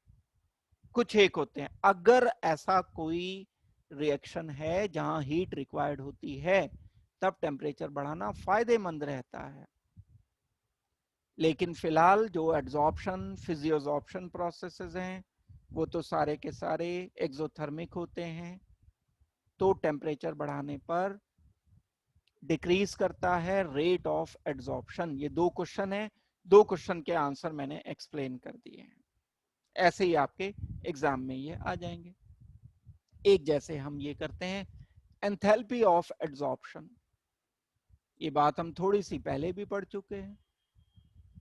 कुछ एक होते हैं। अगर ऐसा कोई रिएक्शन है जहां हीट रिक्वायर्ड होती है, तब टेम्परेचर बढ़ाना फायदेमंद रहता है। लेकिन फिलहाल जो एड्सॉर्प्शन फिजियोसॉर्प्शन प्रोसेसेस हैं वो तो सारे के सारे एक्सोथर्मिक होते हैं, तो टेम्परेचर बढ़ाने पर डिक्रीज करता है रेट ऑफ एड्सॉर्प्शन। ये दो क्वेश्चन है, दो क्वेश्चन के आंसर मैंने एक्सप्लेन कर दिए हैं, ऐसे ही आपके एग्जाम में ये आ जाएंगे। एक जैसे हम ये करते हैं एंथैल्पी ऑफ एड्सॉर्प्शन, ये बात हम थोड़ी सी पहले भी पढ़ चुके हैं।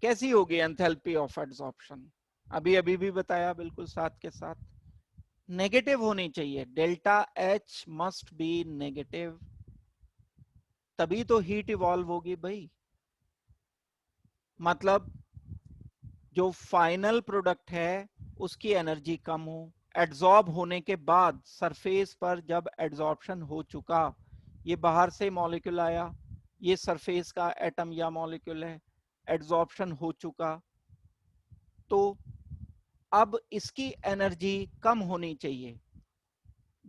कैसी होगी एंथैल्पी ऑफ एड्सॉर्प्शन? अभी अभी भी बताया, बिल्कुल साथ के साथ नेगेटिव होनी चाहिए, delta H must be negative, तभी तो हीट इवॉल्व होगी भाई। मतलब जो फाइनल प्रोडक्ट है उसकी एनर्जी कम हो, एड्सॉर्ब होने के बाद सरफेस पर जब एड्सॉर्प्शन हो चुका, ये बाहर से मॉलिक्यूल आया, ये सरफेस का एटम या मॉलिक्यूल है, एड्सॉर्प्शन हो चुका, तो अब इसकी एनर्जी कम होनी चाहिए।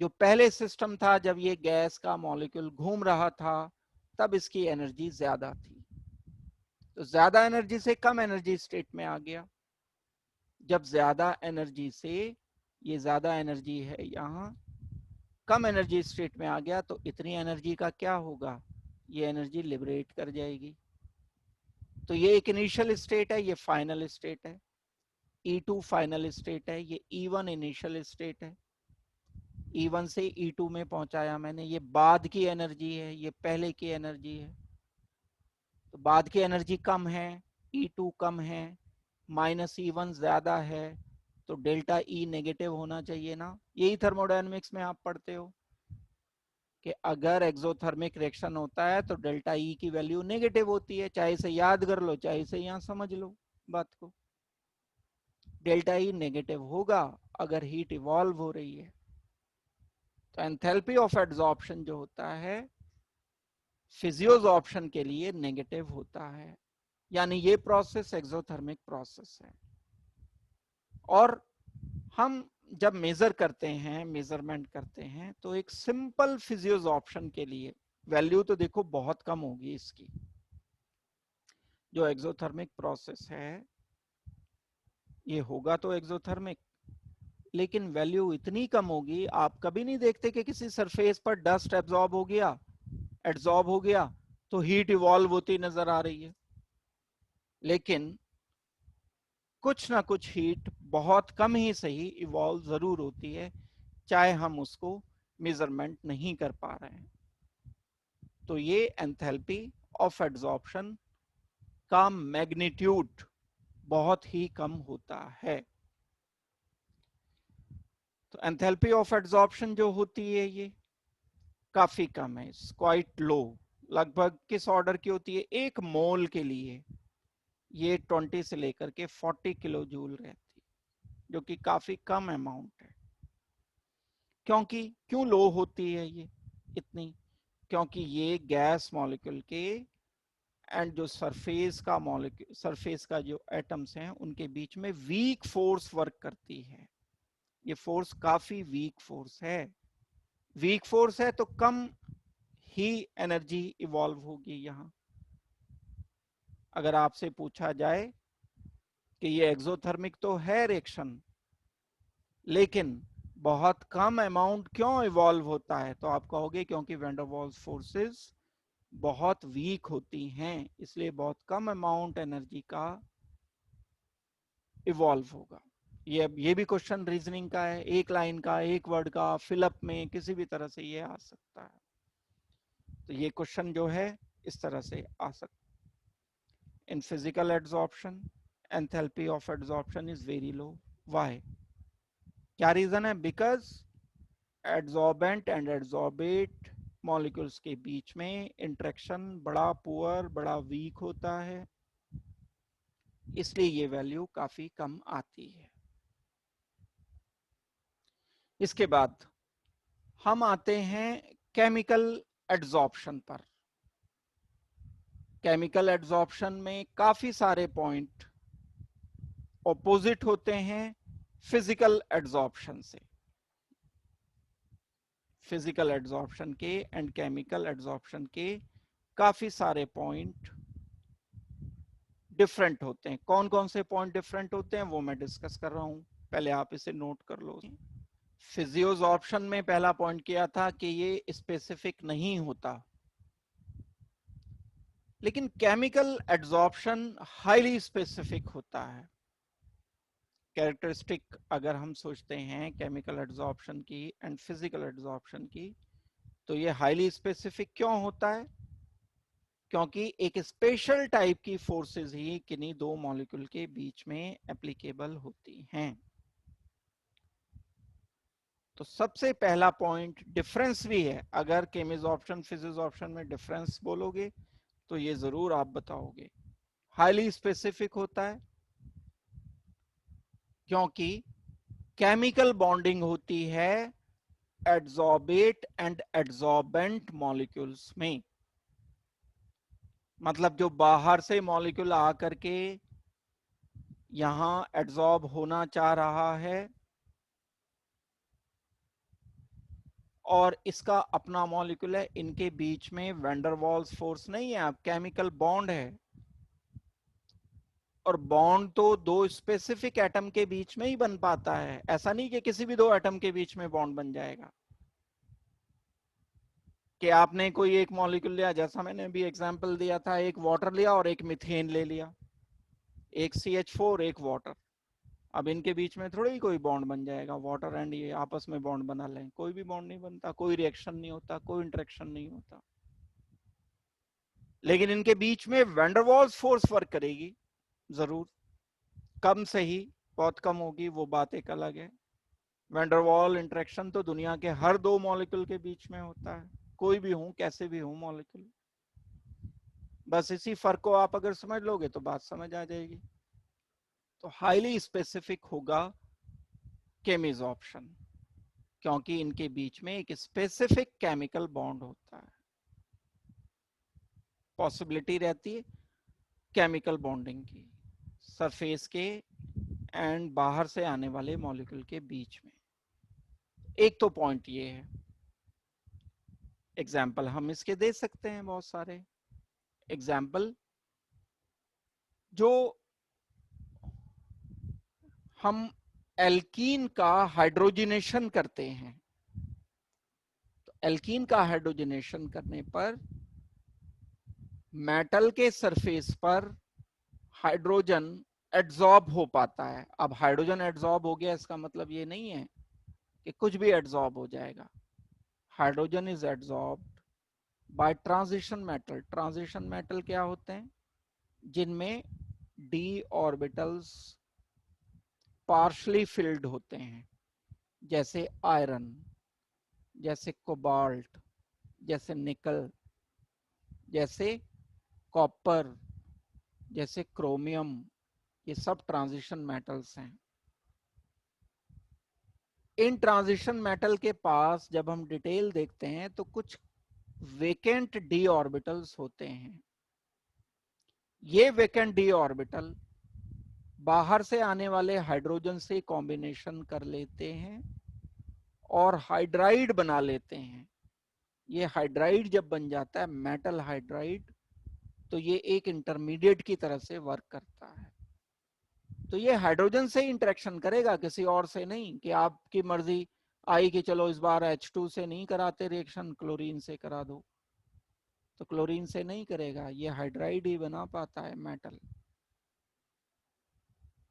जो पहले सिस्टम था जब ये गैस का मॉलिक्यूल घूम रहा था, तब इसकी एनर्जी ज्यादा थी, तो ज्यादा एनर्जी से कम एनर्जी स्टेट में आ गया। जब ज्यादा एनर्जी से, ये ज्यादा एनर्जी है यहाँ, कम एनर्जी स्टेट में आ गया, तो इतनी एनर्जी का क्या होगा, ये एनर्जी लिबरेट कर जाएगी। तो ये एक इनिशियल स्टेट है, ये फाइनल स्टेट है। E2 फाइनल स्टेट है, ये E1 इनिशियल स्टेट है। E1 से E2 में पहुंचाया मैंने, ये बाद की एनर्जी है, ये पहले की एनर्जी है। तो बाद की एनर्जी कम है, E2 कम है, माइनस E1 ज्यादा है, तो डेल्टा E नेगेटिव होना चाहिए ना। यही थर्मोडायनेमिक्स में आप पढ़ते हो कि अगर एक्सोथर्मिक रिएक्शन होता है तो डेल्टा E की वैल्यू नेगेटिव होती है, चाहे इसे याद कर लो चाहे इसे यहां समझ लो बात को। डेल्टा E नेगेटिव होगा अगर हीट इवॉल्व हो रही है। तो एंथैल्पी ऑफ एड्सॉर्प्शन जो होता है फिजियोसॉर्प्शन के लिए नेगेटिव होता है, यानी ये प्रोसेस एक्सोथर्मिक प्रोसेस है। और हम जब मेजर करते हैं, मेजरमेंट करते हैं, तो एक सिंपल फिजियोज ऑप्शन के लिए वैल्यू तो देखो बहुत कम होगी इसकी, जो एक्सोथर्मिक प्रोसेस है ये होगा तो एक्सोथर्मिक, लेकिन वैल्यू इतनी कम होगी, आप कभी नहीं देखते कि किसी सरफेस पर डस्ट एब्जॉर्ब हो गया तो हीट इवॉल्व होती नजर आ रही है। लेकिन कुछ ना कुछ हीट बहुत कम ही सही इवॉल्व जरूर होती है, चाहे हम उसको मेजरमेंट नहीं कर पा रहे हैं। तो ये एंथैल्पी ऑफ एड्सॉर्प्शन का मैग्नीट्यूड बहुत ही कम होता है। तो एंथैल्पी ऑफ एड्सॉर्प्शन जो होती है ये काफी कम है, क्वाइट लो। लगभग किस ऑर्डर की होती है? एक मोल के लिए ये 20 से लेकर के 40 किलो जूल रहती है, जो कि काफी कम अमाउंट है। क्यों लो होती है ये इतनी? क्योंकि ये गैस मॉलिक्यूल के एंड जो सरफेस का जो एटम्स हैं उनके बीच में वीक फोर्स वर्क करती है। ये फोर्स काफी वीक फोर्स है। वीक फोर्स है तो कम ही एनर्जी इवॉल्व होगी। यहां अगर आपसे पूछा जाए कि ये एक्सोथर्मिक तो है रिएक्शन, लेकिन बहुत कम अमाउंट क्यों इवॉल्व होता है, तो आप कहोगे क्योंकि वैन डर वाल्स फोर्सेस बहुत वीक होती हैं, इसलिए बहुत कम अमाउंट एनर्जी का इवॉल्व होगा। ये भी क्वेश्चन रीजनिंग का है, एक लाइन का, एक वर्ड का, फिलअप में किसी भी तरह से ये आ सकता है। तो ये क्वेश्चन जो है इस तरह से आ सकता है। In physical adsorption enthalpy of adsorption is very low. Why? क्या रीजन है? Because adsorbent and adsorbate molecules के बीच में इंटरेक्शन बड़ा पुअर, बड़ा वीक होता है, इसलिए ये वैल्यू काफी कम आती है। इसके बाद हम आते हैं केमिकल एड्सॉर्प्शन पर। केमिकल एड्सॉर्प्शन में काफी सारे पॉइंट ऑपोजिट होते हैं फिजिकल एड्सॉर्प्शन से। फिजिकल एड्सॉर्प्शन के एंड केमिकल एड्सॉर्प्शन के काफी सारे पॉइंट डिफरेंट होते हैं। कौन कौन से पॉइंट डिफरेंट होते हैं वो मैं डिस्कस कर रहा हूं, पहले आप इसे नोट कर लो। फिजियोजॉर्प्शन में पहला पॉइंट किया था कि ये स्पेसिफिक नहीं होता, लेकिन केमिकल एड्सॉर्प्शन हाईली स्पेसिफिक होता है। कैरेक्टरिस्टिक अगर हम सोचते हैं केमिकल एड्सॉर्प्शन की एंड फिजिकल एड्सॉर्प्शन की, तो ये हाईली स्पेसिफिक क्यों होता है? क्योंकि एक स्पेशल टाइप की फोर्सेस ही किन्हीं दो मॉलिक्यूल के बीच में एप्लीकेबल होती हैं। तो सबसे पहला पॉइंट डिफरेंस भी है। अगर केमिजॉर्प्शन फिजियोजॉर्प्शन में डिफरेंस बोलोगे तो ये जरूर आप बताओगे। हाईली स्पेसिफिक होता है क्योंकि केमिकल बॉन्डिंग होती है एड्सॉर्बेट एंड एड्सॉर्बेंट मॉलिक्यूल्स में। मतलब जो बाहर से मॉलिक्यूल आकर के यहां एड्सॉर्ब होना चाह रहा है और इसका अपना मॉलिक्यूल है, इनके बीच में वैन डर वाल्स फोर्स नहीं है, अब केमिकल बॉन्ड है। और बॉन्ड तो दो स्पेसिफिक एटम के बीच में ही बन पाता है, ऐसा नहीं कि किसी भी दो एटम के बीच में बॉन्ड बन जाएगा। कि आपने कोई एक मॉलिक्यूल लिया, जैसा मैंने भी एग्जांपल दिया था, एक वाटर लिया और एक मीथेन ले लिया, एक CH4 एक वाटर। अब इनके बीच में थोड़ी ही कोई बॉन्ड बन जाएगा, वाटर एंड ये आपस में बॉन्ड बना लें, कोई भी बॉन्ड नहीं बनता, कोई रिएक्शन नहीं होता, कोई इंटरेक्शन नहीं होता। लेकिन इनके बीच में van der Waals force work करेगी जरूर, कम से ही, बहुत कम होगी, वो बात एक अलग है। वैन डर वाल इंटरेक्शन तो दुनिया के हर दो मॉलिक्यूल के बीच में होता है, कोई भी हो, कैसे भी हो मॉलिक्यूल। बस इसी फर्क को आप अगर समझ लोगे तो बात समझ आ जाएगी। तो हाईली स्पेसिफिक होगा केमिजॉर्प्शन, क्योंकि इनके बीच में एक स्पेसिफिक केमिकल बॉन्ड होता है, पॉसिबिलिटी रहती है केमिकल बॉन्डिंग की सरफेस के एंड बाहर से आने वाले मॉलिक्यूल के बीच में। एक तो पॉइंट ये है। एग्जाम्पल हम इसके दे सकते हैं बहुत सारे एग्जाम्पल। जो हम एल्कीन का हाइड्रोजनेशन करते हैं, तो एल्कीन का हाइड्रोजनेशन करने पर मेटल के सरफेस पर हाइड्रोजन एड्सॉर्ब हो पाता है। अब हाइड्रोजन एड्सॉर्ब हो गया इसका मतलब ये नहीं है कि कुछ भी एड्सॉर्ब हो जाएगा। Hydrogen is adsorbed by transition metal. Transition metal क्या होते हैं? जिनमें डी ऑर्बिटल्स पार्शली फिल्ड होते हैं, जैसे आयरन, जैसे कोबाल्ट, जैसे निकल, जैसे कॉपर, जैसे क्रोमियम। ये सब ट्रांजिशन मेटल्स हैं। इन ट्रांजिशन मेटल के पास जब हम डिटेल देखते हैं तो कुछ वेकेंट डी ऑर्बिटल्स होते हैं। ये वेकेंट डी ऑर्बिटल बाहर से आने वाले हाइड्रोजन से कॉम्बिनेशन कर लेते हैं और हाइड्राइड बना लेते हैं। ये हाइड्राइड जब बन जाता है, मेटल हाइड्राइड, तो ये एक इंटरमीडिएट की तरह से वर्क करता है। तो ये हाइड्रोजन से इंटरेक्शन करेगा, किसी और से नहीं कि आपकी मर्जी आई कि चलो इस बार H2 से नहीं कराते रिएक्शन, क्लोरीन से करा दो। तो क्लोरीन से नहीं करेगा, ये हाइड्राइड ही बना पाता है मेटल।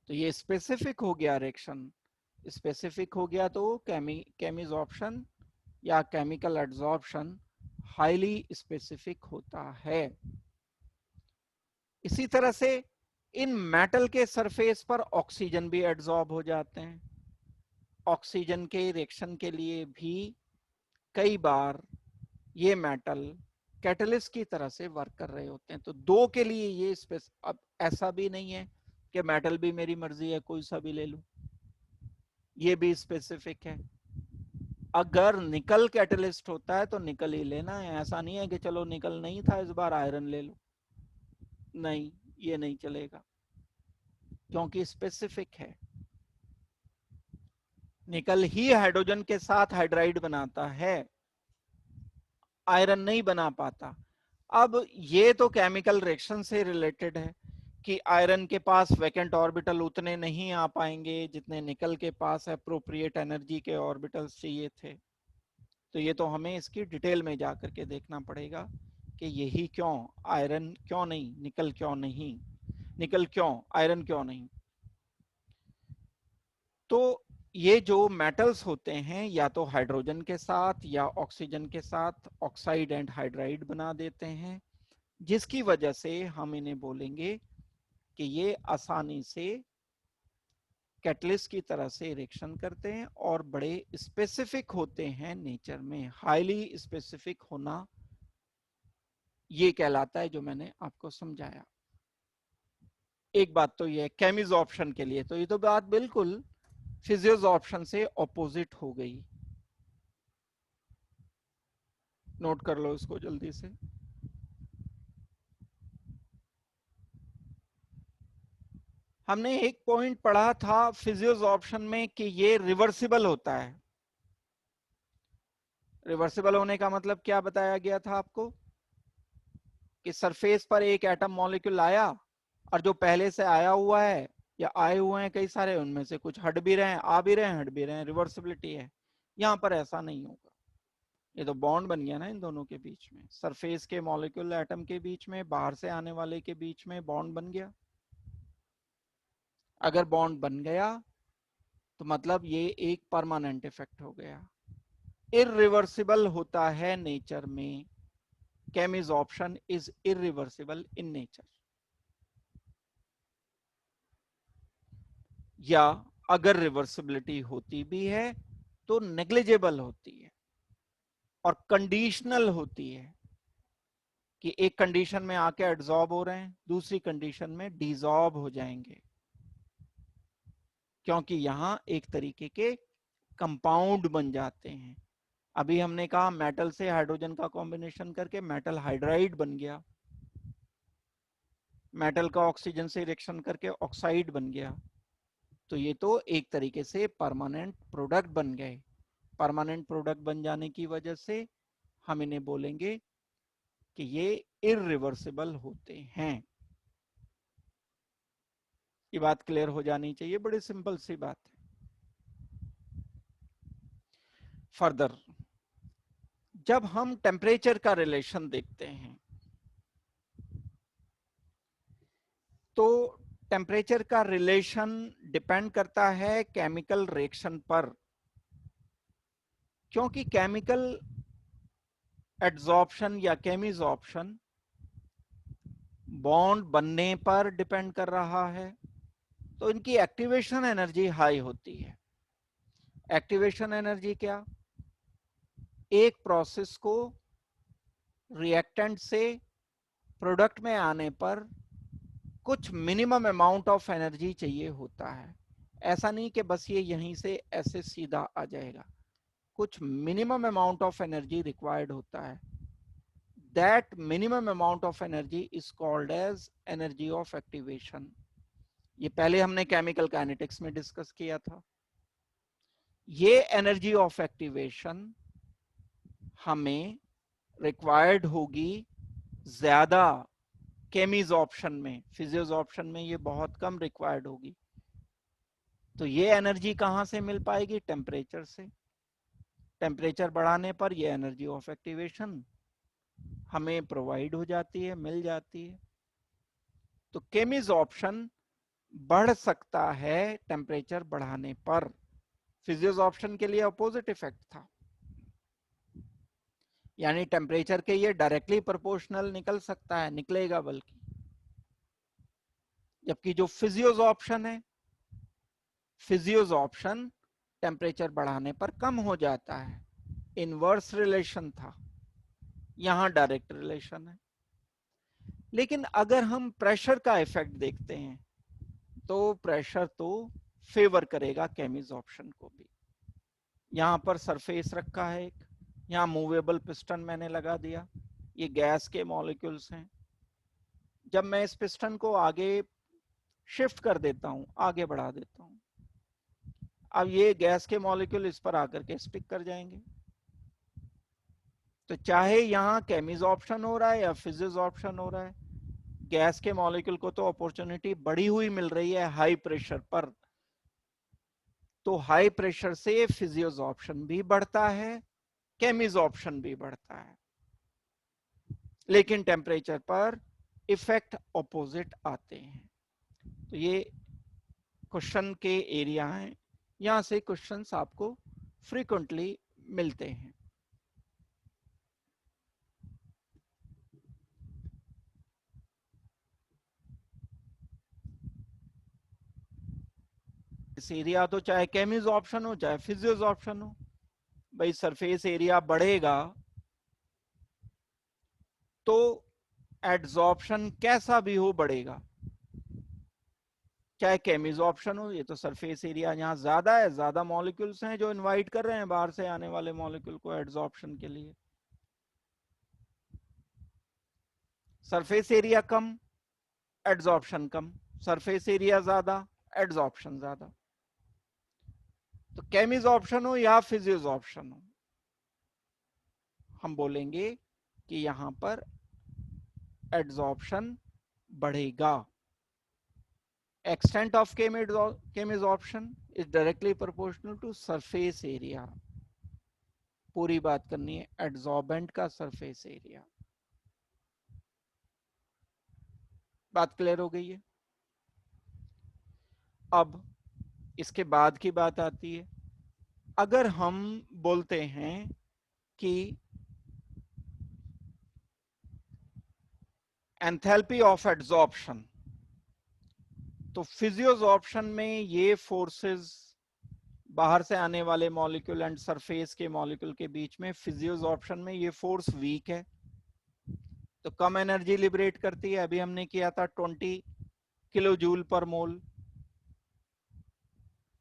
तो ये स्पेसिफिक हो गया रिएक्शन। स्पेसिफिक हो गया तो केमिजॉर्प्शन या केमिकल एड्सॉर्प्शन हाईली स्पेसिफिक होता है। इसी तरह से इन मेटल के सरफेस पर ऑक्सीजन भी एड्सॉर्ब हो जाते हैं। ऑक्सीजन के रिएक्शन के लिए भी कई बार ये मेटल कैटलिस्ट की तरह से वर्क कर रहे होते हैं। तो दो के लिए ये स्पेस, अब ऐसा भी नहीं है कि मेटल भी मेरी मर्जी है कोई सा भी ले लूं, ये भी स्पेसिफिक है। अगर निकल कैटलिस्ट होता है तो निकल ही लेना है। ऐसा नहीं है कि चलो निकल नहीं था इस बार आयरन ले लो, नहीं, ये नहीं चलेगा क्योंकि स्पेसिफिक है। निकल ही हाइड्रोजन के साथ हाइड्राइड बनाता है, आयरन नहीं बना पाता। अब ये तो केमिकल रिएक्शन से रिलेटेड है कि आयरन के पास वैकेंट ऑर्बिटल उतने नहीं आ पाएंगे जितने निकल के पास एप्रोप्रिएट एनर्जी के ऑर्बिटल्स चाहिए थे। तो ये तो हमें इसकी डिटेल में जाकर के देखना पड़ेगा कि यही क्यों, आयरन क्यों नहीं, निकल क्यों नहीं, निकल क्यों, आयरन क्यों नहीं। तो ये जो मेटल्स होते हैं या तो हाइड्रोजन के साथ या ऑक्सीजन के साथ ऑक्साइड एंड हाइड्राइड बना देते हैं, जिसकी वजह से हम इन्हें बोलेंगे कि ये आसानी से कैटलिस्ट की तरह से रिएक्शन करते हैं और बड़े स्पेसिफिक होते हैं नेचर में। हाईली स्पेसिफिक होना ये कहलाता है जो मैंने आपको समझाया। एक बात तो ये केमिजॉर्प्शन के लिए, तो ये तो बात बिल्कुल फिजियोजॉर्प्शन से ऑपोजिट हो गई। नोट कर लो इसको जल्दी से। हमने एक पॉइंट पढ़ा था फिजियोजॉर्प्शन में कि ये रिवर्सिबल होता है। रिवर्सिबल होने का मतलब क्या बताया गया था आपको कि सरफेस पर एक एटम मॉलिक्यूल आया और जो पहले से आया हुआ है या आए हुए हैं कई सारे, उनमें से कुछ हट भी रहे हैं, आ भी रहे हैं, हट भी रहे हैं, रिवर्सिबिलिटी है। यहां पर ऐसा नहीं होगा। ये तो बॉन्ड बन गया ना इन दोनों के बीच में, सरफेस के मॉलिक्यूल एटम के बीच में, बाहर से आने वाले के बीच में बॉन्ड बन गया। अगर बॉन्ड बन गया तो मतलब ये एक परमानेंट इफेक्ट हो गया। इरिवर्सिबल होता है नेचर में। केमिजॉर्प्शन इज इरिवर्सिबल इन नेचर। या अगर रिवर्सिबिलिटी होती भी है तो नेग्लिजिबल होती है और कंडीशनल होती है कि एक कंडीशन में आके एड्सॉर्ब हो रहे हैं, दूसरी कंडीशन में डिसॉर्ब हो जाएंगे, क्योंकि यहां एक तरीके के कंपाउंड बन जाते हैं। अभी हमने कहा मेटल से हाइड्रोजन का कॉम्बिनेशन करके मेटल हाइड्राइड बन गया, मेटल का ऑक्सीजन से रिएक्शन करके ऑक्साइड बन गया। तो ये तो एक तरीके से परमानेंट प्रोडक्ट बन गए। परमानेंट प्रोडक्ट बन जाने की वजह से हम इन्हें बोलेंगे कि ये इररिवर्सिबल होते हैं। ये बात क्लियर हो जानी चाहिए, बड़ी सिंपल सी बात है। फर्दर जब हम टेम्परेचर का रिलेशन देखते हैं तो टेम्परेचर का रिलेशन डिपेंड करता है केमिकल रिएक्शन पर, क्योंकि केमिकल एड्सॉर्प्शन या केमिसॉर्प्शन बॉन्ड बनने पर डिपेंड कर रहा है, तो इनकी एक्टिवेशन एनर्जी हाई होती है। एक्टिवेशन एनर्जी क्या? एक प्रोसेस को रिएक्टेंट से प्रोडक्ट में आने पर कुछ मिनिमम अमाउंट ऑफ एनर्जी चाहिए होता है। ऐसा नहीं कि बस ये यहीं से ऐसे सीधा आ जाएगा, कुछ minimum amount of energy required होता है। That minimum amount of energy is called as energy of activation. ये पहले हमने केमिकल काइनेटिक्स में डिस्कस किया था। ये एनर्जी ऑफ एक्टिवेशन हमें रिक्वायर्ड होगी ज्यादा केमिसॉर्प्शन में, फिजियोसॉर्प्शन में ये बहुत कम रिक्वायर्ड होगी। तो ये एनर्जी कहां से मिल पाएगी? टेम्परेचर से। टेम्परेचर बढ़ाने पर ये एनर्जी ऑफ एक्टिवेशन हमें प्रोवाइड हो जाती है, मिल जाती है। तो केमिसॉर्प्शन बढ़ सकता है टेम्परेचर बढ़ाने पर। फिजियोसॉर्प्शन के लिए अपोजिट इफेक्ट था, यानी टेम्परेचर के ये डायरेक्टली प्रोपोर्शनल निकल सकता है, निकलेगा बल्कि। जबकि जो फिजियोसॉर्प्शन है, फिजियोसॉर्प्शन टेम्परेचर बढ़ाने पर कम हो जाता है। इनवर्स रिलेशन था, यहां डायरेक्ट रिलेशन है। लेकिन अगर हम प्रेशर का इफेक्ट देखते हैं तो प्रेशर तो फेवर करेगा केमिसॉर्प्शन को भी। यहां पर सरफेस रखा है एक, यहां मूवेबल पिस्टन मैंने लगा दिया, ये गैस के मॉलिक्यूल्स हैं। जब मैं इस पिस्टन को आगे शिफ्ट कर देता हूं, आगे बढ़ा देता हूं, अब ये गैस के मॉलिक्यूल इस पर आकर के स्टिक कर जाएंगे। तो चाहे यहां केमिसॉर्प्शन हो रहा है या फिजियोसॉर्प्शन हो रहा है, गैस के मॉलिक्यूल को तो अपॉर्चुनिटी बढ़ी हुई मिल रही है हाई प्रेशर पर। तो हाई प्रेशर से फिजियोसॉर्प्शन भी बढ़ता है, केमिसॉर्प्शन भी बढ़ता है, लेकिन टेम्परेचर पर इफेक्ट ऑपोजिट आते हैं। तो ये क्वेश्चन के एरिया हैं, यहां से क्वेश्चंस आपको फ्रीक्वेंटली मिलते हैं। इस एरिया तो चाहे केमिसॉर्प्शन हो चाहे फिजियोसॉर्प्शन हो, भाई सरफेस एरिया बढ़ेगा तो एड्सॉर्प्शन कैसा भी हो बढ़ेगा, चाहे केमिसॉर्प्शन हो। ये तो सरफेस एरिया यहाँ ज्यादा है, ज्यादा मॉलिक्यूल्स हैं जो इनवाइट कर रहे हैं बाहर से आने वाले मॉलिक्यूल को एड्सॉर्प्शन के लिए। सरफेस एरिया कम, एड्सॉर्प्शन कम, सरफेस एरिया ज्यादा, एड्सॉर्प्शन ज्यादा। तो केमिसॉर्प्शन हो या फिजियोसॉर्प्शन हो, हम बोलेंगे कि यहां पर एड्सॉर्प्शन बढ़ेगा। Extent of chemisoption is directly proportional to surface area। पूरी बात करनी है एड्सॉर्बेंट का सरफेस एरिया। बात क्लियर हो गई है? अब इसके बाद की बात आती है, अगर हम बोलते हैं कि एंथैल्पी ऑफ एड्सॉर्प्शन, तो फिजियोसॉर्प्शन में ये फोर्सेस बाहर से आने वाले मॉलिक्यूल एंड सरफेस के मॉलिक्यूल के बीच में, फिजियोसॉर्प्शन में ये फोर्स वीक है, तो कम एनर्जी लिबरेट करती है। अभी हमने किया था 20 किलो जूल पर मोल।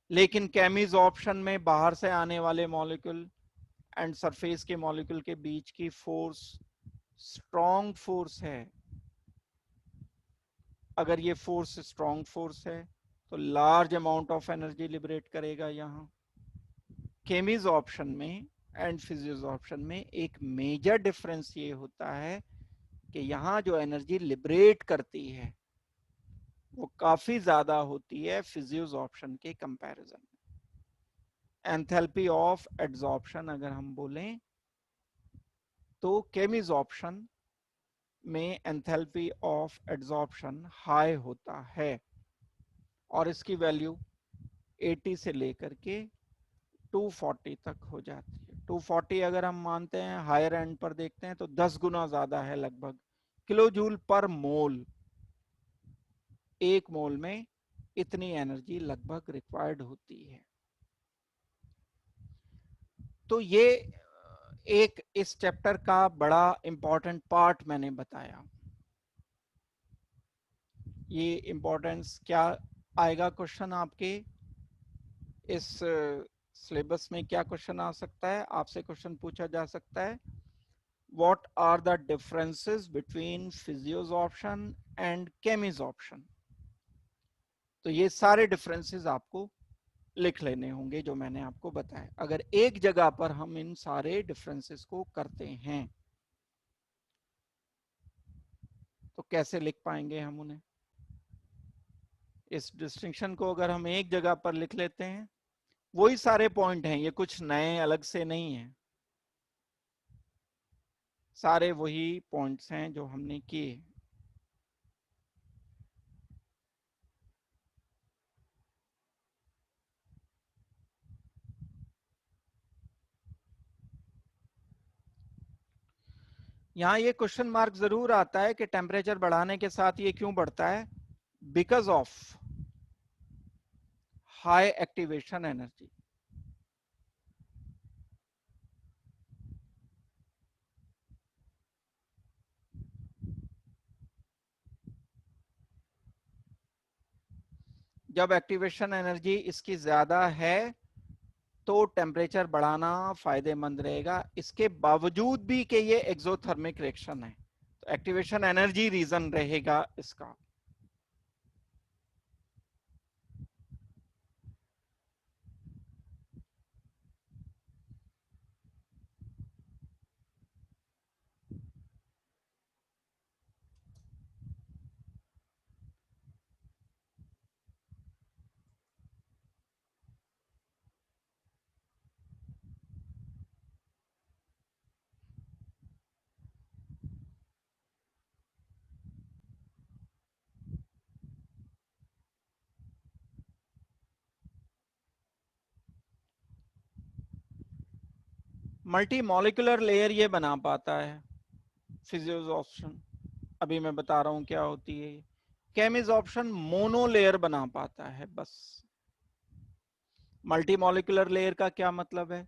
लेकिन केमिसॉर्प्शन में बाहर से आने वाले मॉलिक्यूल एंड सरफेस के मॉलिक्यूल के बीच की फोर्स स्ट्रॉन्ग फोर्स है। अगर ये फोर्स स्ट्रॉन्ग फोर्स है तो large amount of energy liberate करेगा यहां। केमीज ऑप्शन में एंड फिजियोज ऑप्शन में एक मेजर डिफरेंस ये होता है कि यहाँ जो एनर्जी लिबरेट करती है वो काफी ज्यादा होती है फिजियोज ऑप्शन के कंपैरिजन में। एंथैल्पी ऑफ एड्सॉर्प्शन अगर हम बोलें तो केमीज ऑप्शन में एंथैल्पी ऑफ एड्सॉर्प्शन हाई होता है और इसकी वैल्यू 80 से लेकर के 240 तक हो जाती है। 240 अगर हम मानते हैं, हायर एंड पर देखते हैं तो 10 गुना ज्यादा है, लगभग किलो जूल पर मोल। एक मोल में इतनी एनर्जी लगभग रिक्वायर्ड होती है। तो ये एक इस चैप्टर का बड़ा इंपॉर्टेंट पार्ट मैंने बताया। ये इंपॉर्टेंस क्या आएगा क्वेश्चन आपके इस सिलेबस में, क्या क्वेश्चन आ सकता है, आपसे क्वेश्चन पूछा जा सकता है, what are the differences between physisorption and chemisorption. तो ये सारे डिफरेंसेस आपको लिख लेने होंगे जो मैंने आपको बताया। अगर एक जगह पर हम इन सारे डिफरेंसेस को करते हैं तो कैसे लिख पाएंगे हम उन्हें। इस डिस्टिंक्शन को अगर हम एक जगह पर लिख लेते हैं, वही सारे पॉइंट हैं, ये कुछ नए अलग से नहीं है, सारे वही पॉइंट्स हैं जो हमने किए। यहाँ ये क्वेश्चन मार्क जरूर आता है कि टेम्परेचर बढ़ाने के साथ ये क्यों बढ़ता है, because of high activation energy. जब एक्टिवेशन एनर्जी इसकी ज्यादा है तो टेम्परेचर बढ़ाना फायदेमंद रहेगा, इसके बावजूद भी कि ये एक्सोथर्मिक रिएक्शन है। तो एक्टिवेशन एनर्जी रीजन रहेगा इसका। मल्टी मॉलिक्यूलर लेयर ये बना पाता है फिजियोज ऑप्शन, अभी मैं बता रहा हूं क्या होती है। केमिज ऑप्शन मोनो लेयर बना पाता है बस। मल्टी मॉलिक्यूलर लेयर का क्या मतलब है,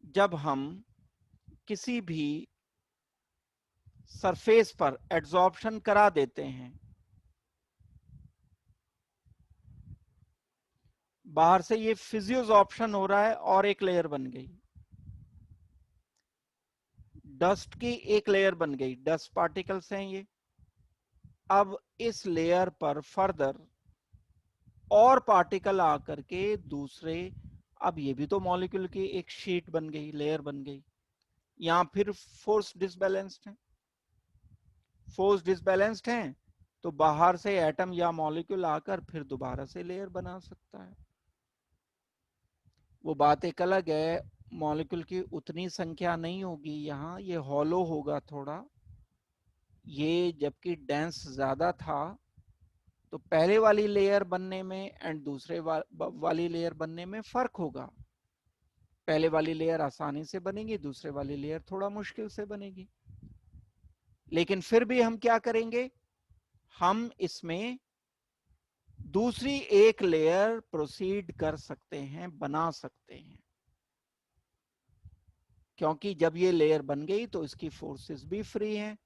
जब हम किसी भी सरफेस पर एड्सॉर्प्शन करा देते हैं, बाहर से ये फिजियोज ऑप्शन हो रहा है और एक लेयर बन गई, डस्ट की एक लेयर बन गई, डस्ट पार्टिकल्स हैं ये। अब इस लेयर पर फर्दर और पार्टिकल आकर के दूसरे, अब ये भी तो मॉलिक्यूल की एक शीट बन गई, लेयर बन गई। यहां फिर फोर्स डिसबैलेंस्ड है, फोर्स डिसबैलेंस्ड है तो बाहर से एटम या मॉलिक्यूल आकर फिर दोबारा से लेयर बना सकता है। वो बात एक अलग है, मॉलिक्यूल की उतनी संख्या नहीं होगी यहाँ, ये हॉलो होगा थोड़ा। ये जबकि डेंस ज्यादा था तो पहले वाली लेयर बनने में एंड दूसरे वाली लेयर बनने में फर्क होगा। पहले वाली लेयर आसानी से बनेगी, दूसरे वाली लेयर थोड़ा मुश्किल से बनेगी। लेकिन फिर भी हम क्या करेंगे, हम इसमें दूसरी एक लेयर प्रोसीड कर सकते हैं, बना सकते हैं, क्योंकि जब ये लेयर बन गई तो इसकी फोर्सेस भी फ्री हैं।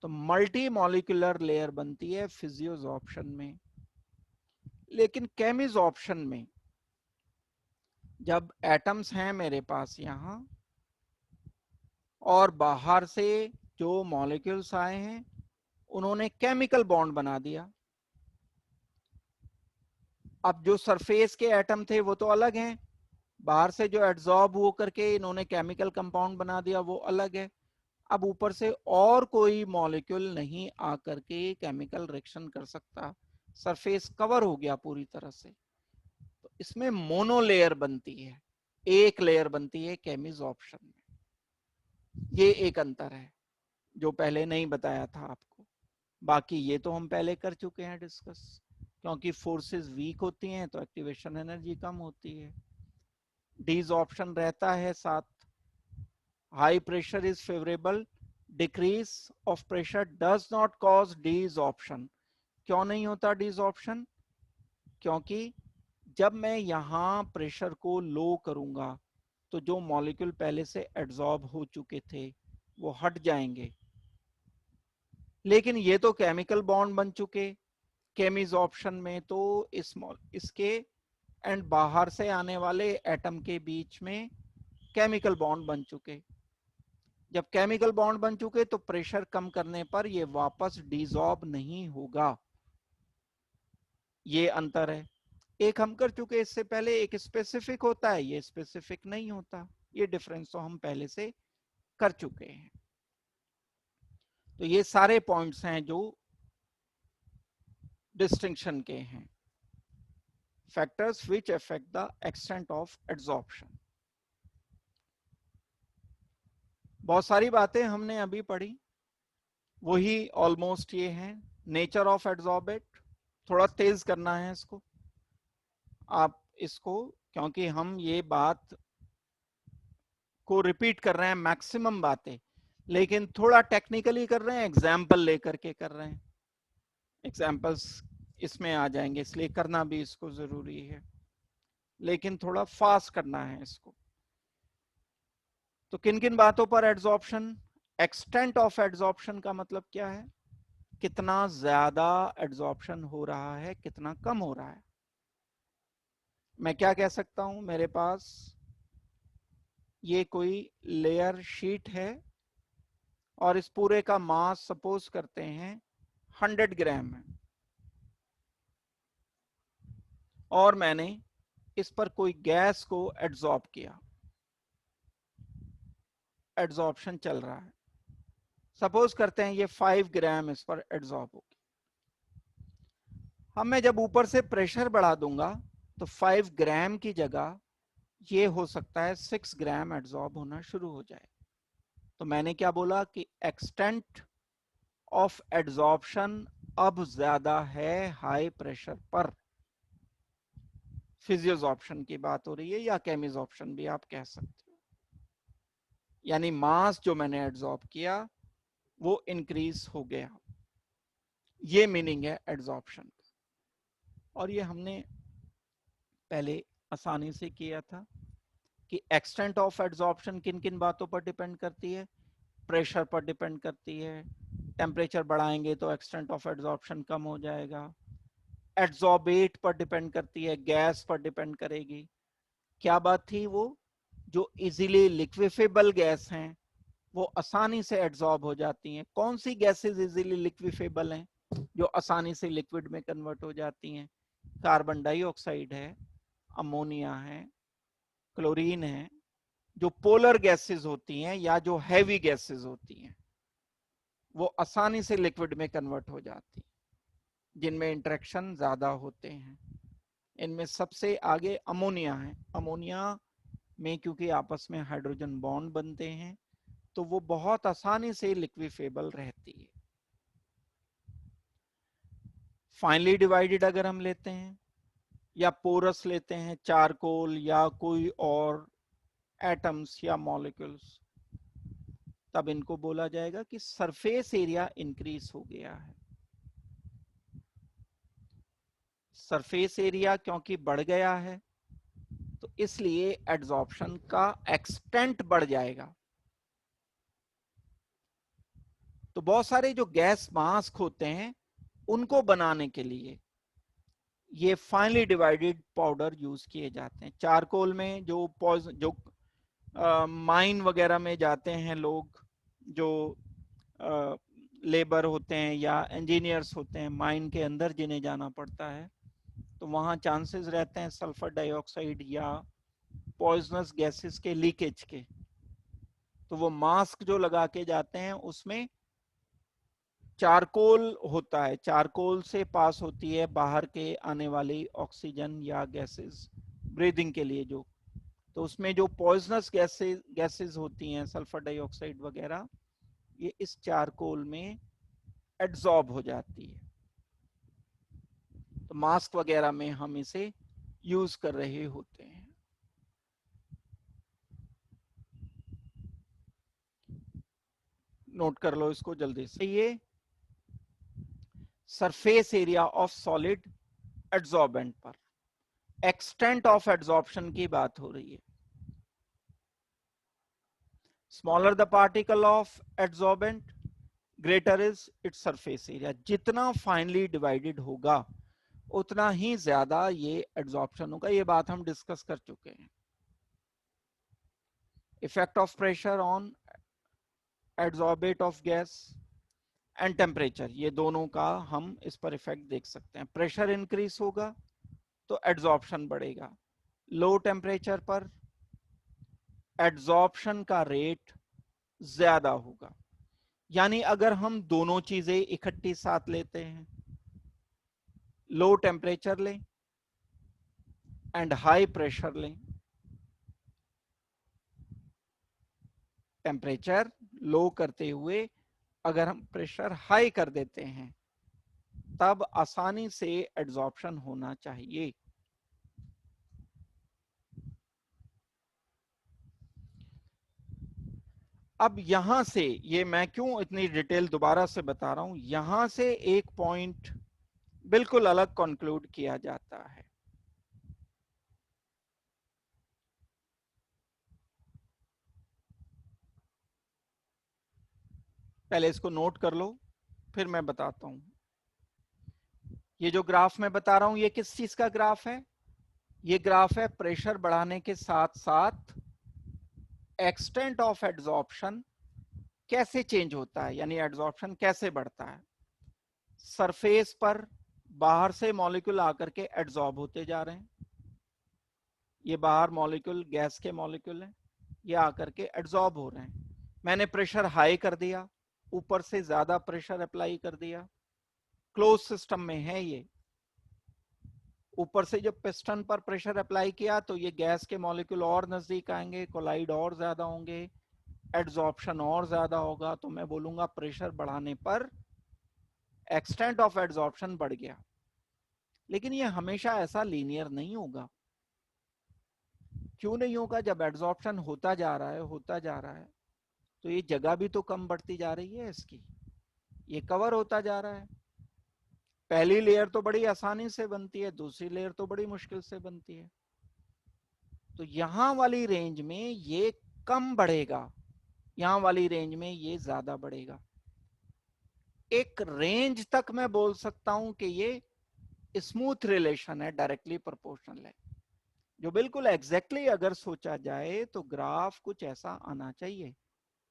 तो मल्टी मॉलिक्यूलर लेयर बनती है फिजियोज ऑप्शन में। लेकिन केमिज ऑप्शन में जब एटम्स हैं मेरे पास यहां और बाहर से जो मॉलिक्यूल्स आए हैं उन्होंने केमिकल बॉन्ड बना दिया, अब जो सरफेस के एटम थे वो तो अलग हैं, बाहर से जो एड्सॉर्ब हो करके इन्होंने केमिकल कंपाउंड बना दिया वो अलग है। अब ऊपर से और कोई मॉलिक्यूल नहीं आकर के केमिकल रिएक्शन कर सकता, सरफेस कवर हो गया पूरी तरह से। तो इसमें मोनोलेयर बनती है, एक लेयर बनती है केमिसॉर्प्शन में। ये एक अंतर है जो पहले नहीं बताया था आपको। बाकी ये तो हम पहले कर चुके हैं डिस्कस। क्योंकि फोर्सेस वीक होती हैं तो एक्टिवेशन एनर्जी कम होती है। डिसऑर्प्शन रहता है साथ। High pressure is favourable, decrease of pressure does not cause desorption. क्यों नहीं होता डिसऑर्प्शन? क्योंकि जब मैं यहां प्रेशर को लो करूंगा तो जो मॉलिक्यूल पहले से एड्सॉर्ब हो चुके थे वो हट जाएंगे। लेकिन ये तो केमिकल बॉन्ड बन चुके केमिसॉर्प्शन में, तो इसके एंड बाहर से आने वाले एटम के बीच में केमिकल बॉन्ड बन चुके। जब केमिकल बॉन्ड बन चुके तो प्रेशर कम करने पर ये वापस डिसॉर्ब नहीं होगा। ये अंतर है। एक हम कर चुके इससे पहले, एक स्पेसिफिक होता है, ये स्पेसिफिक नहीं होता। ये डिफरेंस तो हम पहले से कर चुके हैं। तो ये सारे पॉइंट्स हैं जो डिस्टिंक्शन के हैं। Factors which affect the extent of adsorption. बहुत सारी बातें हमने अभी पढ़ी, वही ऑलमोस्ट ये है। नेचर ऑफ एड्सॉर्बेट, थोड़ा तेज करना है इसको आप इसको, क्योंकि हम ये बात को रिपीट कर रहे हैं मैक्सिमम बातें, लेकिन थोड़ा टेक्निकली कर रहे हैं, एग्जाम्पल लेकर के कर रहे हैं। एग्जाम्पल्स इसमें आ जाएंगे, इसलिए करना भी इसको जरूरी है, लेकिन थोड़ा फास्ट करना है इसको। तो किन किन बातों पर एड्सॉर्प्शन, एक्सटेंट ऑफ एड्सॉर्प्शन का मतलब क्या है? कितना ज्यादा एड्सॉर्प्शन हो रहा है, कितना कम हो रहा है। मैं क्या कह सकता हूं, मेरे पास ये कोई लेयर शीट है और इस पूरे का मास सपोज करते हैं 100 ग्राम है, और मैंने इस पर कोई गैस को एड्सॉर्ब किया, एड्सॉर्प्शन चल रहा है। सपोज करते हैं ये 5 ग्राम इस पर एड्सॉर्ब होगी। अब मैं जब ऊपर से प्रेशर बढ़ा दूंगा तो 5 ग्राम की जगह ये हो सकता है 6 ग्राम एड्सॉर्ब होना शुरू हो जाए। तो मैंने क्या बोला कि एक्सटेंट ऑफ एड्सॉर्प्शन अब ज्यादा है हाई प्रेशर पर। फिजियोसॉर्प्शन की बात हो रही है, या केमिसॉर्प्शन भी आप कह सकते हो। यानी मास जो मैंने एड्सॉर्ब किया वो इंक्रीज हो गया, ये मीनिंग है एड्सॉर्प्शन। और ये हमने पहले आसानी से किया था कि एक्सटेंट ऑफ एड्सॉर्प्शन किन किन बातों पर डिपेंड करती है? प्रेशर पर डिपेंड करती है। टेम्परेचर बढ़ाएंगे तो एक्सटेंट ऑफ एड्सॉर्प्शन कम हो जाएगा। एड्सॉर्बेट पर डिपेंड करती है, गैस पर डिपेंड करेगी। क्या बात थी वो? जो इजीली लिक्विफेबल गैस हैं वो आसानी से एड्सॉर्ब हो जाती हैं। कौन सी गैसेस इजीली लिक्विफेबल हैं जो आसानी से लिक्विड में कन्वर्ट हो जाती हैं? कार्बन डाइऑक्साइड है, अमोनिया है, क्लोरीन है। जो पोलर गैसेस होती हैं या जो हैवी गैसेस होती हैं वो आसानी से लिक्विड में कन्वर्ट हो जाती हैं, जिनमें इंटरेक्शन ज्यादा होते हैं। इनमें सबसे आगे अमोनिया है। अमोनिया में क्योंकि आपस में हाइड्रोजन बॉन्ड बनते हैं तो वो बहुत आसानी से लिक्विफेबल रहती है। फाइनली डिवाइडेड अगर हम लेते हैं या पोरस लेते हैं, चारकोल या कोई और एटम्स या मॉलिक्यूल्स, तब इनको बोला जाएगा कि सरफेस एरिया इंक्रीज हो गया है। सरफेस एरिया क्योंकि बढ़ गया है तो इसलिए एड्सॉर्प्शन का एक्सटेंट बढ़ जाएगा। तो बहुत सारे जो गैस मास्क होते हैं उनको बनाने के लिए ये फाइनली डिवाइडेड पाउडर यूज किए जाते हैं। चारकोल में जो माइन वगैरह में जाते हैं लोग, जो लेबर होते हैं या इंजीनियर्स होते हैं, माइन के अंदर जिन्हें जाना पड़ता है, तो वहाँ चांसेस रहते हैं सल्फर डाइऑक्साइड या पॉइजनस गैसेस के लीकेज के, तो वो मास्क जो लगा के जाते हैं उसमें चारकोल होता है, चारकोल से पास होती है बाहर के आने वाली ऑक्सीजन या गैसेस ब्रीदिंग के लिए जो, तो उसमें जो पॉइजनस गैसेस होती हैं सल्फर डाइऑक्साइड वगैरह, ये इस चारकोल में एड्सॉर्ब हो जाती है। तो मास्क वगैरह में हम इसे यूज कर रहे होते हैं। नोट कर लो इसको जल्दी से। ये surface area of solid adsorbent पर एक्सटेंट ऑफ एड्सॉर्प्शन की बात हो रही है। Smaller the particle of adsorbent greater is its surface area. जितना फाइनली डिवाइडेड होगा उतना ही ज्यादा ये एड्सॉर्प्शन होगा, ये बात हम डिस्कस कर चुके हैं। Effect of pressure on adsorbate of gas and temperature, ये दोनों का हम इस पर इफेक्ट देख सकते हैं। प्रेशर इंक्रीज होगा तो एड्सॉर्प्शन बढ़ेगा, लो टेम्परेचर पर एड्सॉर्प्शन का रेट ज्यादा होगा। यानी अगर हम दोनों चीजें इकट्ठी साथ लेते हैं, लो टेम्परेचर लें एंड हाई प्रेशर लें, टेम्परेचर लो करते हुए अगर हम प्रेशर हाई कर देते हैं तब आसानी से एड्सॉर्प्शन होना चाहिए। अब यहां से, ये मैं क्यों इतनी डिटेल दोबारा से बता रहा हूं, यहां से एक पॉइंट बिल्कुल अलग कंक्लूड किया जाता है। पहले इसको नोट कर लो फिर मैं बताता हूं। ये जो ग्राफ मैं बता रहा हूं ये किस चीज का ग्राफ है? ये ग्राफ है प्रेशर बढ़ाने के साथ साथ एक्सटेंट ऑफ एड्सॉर्प्शन कैसे चेंज होता है, यानी एड्सॉर्प्शन कैसे बढ़ता है। सरफेस पर बाहर से मॉलिक्यूल आकर के एड्सॉर्ब होते जा रहे हैं, ये बाहर मॉलिक्यूल गैस के मॉलिक्यूल हैं, ये आकर के एड्सॉर्ब हो रहे हैं। मैंने प्रेशर हाई कर दिया, ऊपर से ज्यादा प्रेशर अप्लाई कर दिया, क्लोज सिस्टम में है ये, ऊपर से जब पिस्टन पर प्रेशर अप्लाई किया तो ये गैस के मॉलिक्यूल और नजदीक आएंगे, कोलाइड और ज्यादा होंगे, एड्सॉर्प्शन और ज्यादा होगा, तो मैं बोलूंगा प्रेशर बढ़ाने पर एक्सटेंट ऑफ एड्सॉर्प्शन बढ़ गया। लेकिन ये हमेशा ऐसा लीनियर नहीं होगा। क्यों नहीं होगा? जब एड्सॉर्प्शन होता जा रहा है तो ये जगह भी तो कम बढ़ती जा रही है इसकी, ये कवर होता जा रहा है। पहली लेयर तो बड़ी आसानी से बनती है, दूसरी लेयर तो बड़ी मुश्किल से बनती है। तो यहां वाली रेंज में ये कम बढ़ेगा, यहां वाली रेंज में ये ज्यादा बढ़ेगा। एक रेंज तक मैं बोल सकता हूं कि ये स्मूथ रिलेशन है, डायरेक्टली प्रोपोर्शनल है। जो बिल्कुल एग्जैक्टली अगर सोचा जाए तो ग्राफ कुछ ऐसा आना चाहिए।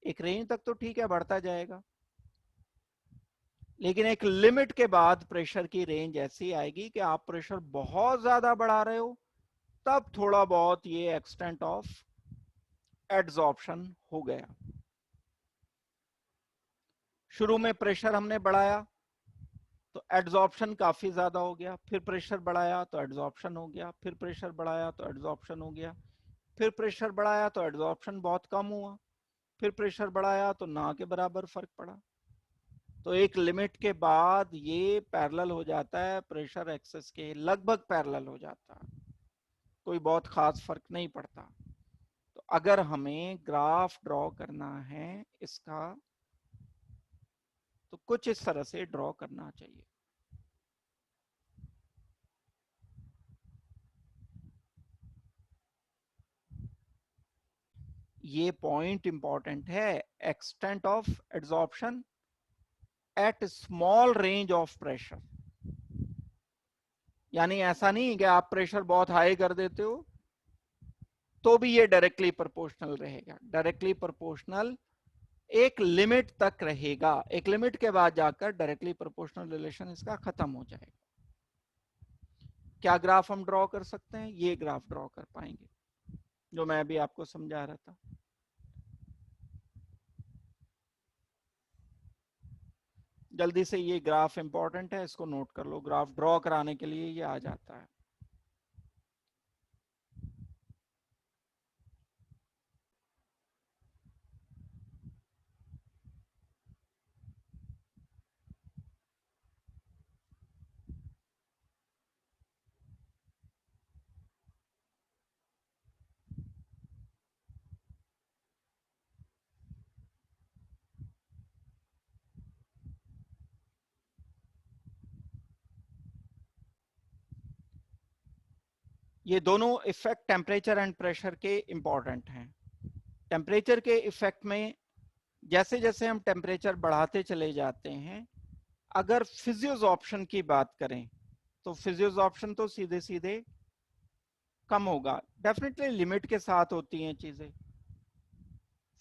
एक रेंज तक तो ठीक है, बढ़ता जाएगा, लेकिन एक लिमिट के बाद प्रेशर की रेंज ऐसी आएगी कि आप प्रेशर बहुत ज्यादा बढ़ा रहे हो तब थोड़ा बहुत ये एक्सटेंट ऑफ एड्सॉर्प्शन हो गया। शुरू में प्रेशर हमने बढ़ाया तो एड्सॉर्प्शन काफी ज्यादा हो गया, फिर प्रेशर बढ़ाया तो एड्सॉर्प्शन हो गया, फिर प्रेशर बढ़ाया तो एड्सॉर्प्शन हो गया, फिर प्रेशर बढ़ाया तो एड्सॉर्प्शन बहुत कम हुआ, फिर प्रेशर बढ़ाया तो ना के बराबर फर्क पड़ा। तो एक लिमिट के बाद ये पैरेलल हो जाता है प्रेशर एक्सेस के, लगभग पैरेलल हो जाता है, कोई बहुत खास फर्क नहीं पड़ता। तो अगर हमें ग्राफ ड्रॉ करना है इसका तो कुछ इस तरह से ड्रॉ करना चाहिए। ये पॉइंट इंपॉर्टेंट है, extent of adsorption at small range of pressure. यानी ऐसा नहीं कि आप प्रेशर बहुत हाई कर देते हो तो भी ये डायरेक्टली प्रोपोर्शनल रहेगा। डायरेक्टली प्रोपोर्शनल एक लिमिट तक रहेगा, एक लिमिट के बाद जाकर डायरेक्टली प्रोपोर्शनल रिलेशन इसका खत्म हो जाएगा। क्या ग्राफ हम ड्रॉ कर सकते हैं? ये ग्राफ ड्रॉ कर पाएंगे। जो मैं अभी आपको समझा रहा था। जल्दी से, ये ग्राफ इंपॉर्टेंट है, इसको नोट कर लो। ग्राफ ड्रॉ कराने के लिए ये आ जाता है। ये दोनों इफेक्ट टेम्परेचर एंड प्रेशर के इंपॉर्टेंट हैं। टेम्परेचर के इफेक्ट में जैसे जैसे हम टेम्परेचर बढ़ाते चले जाते हैं, अगर फिजियोज ऑप्शन की बात करें तो फिजियोज ऑप्शन तो सीधे सीधे कम होगा। डेफिनेटली लिमिट के साथ होती हैं चीजें।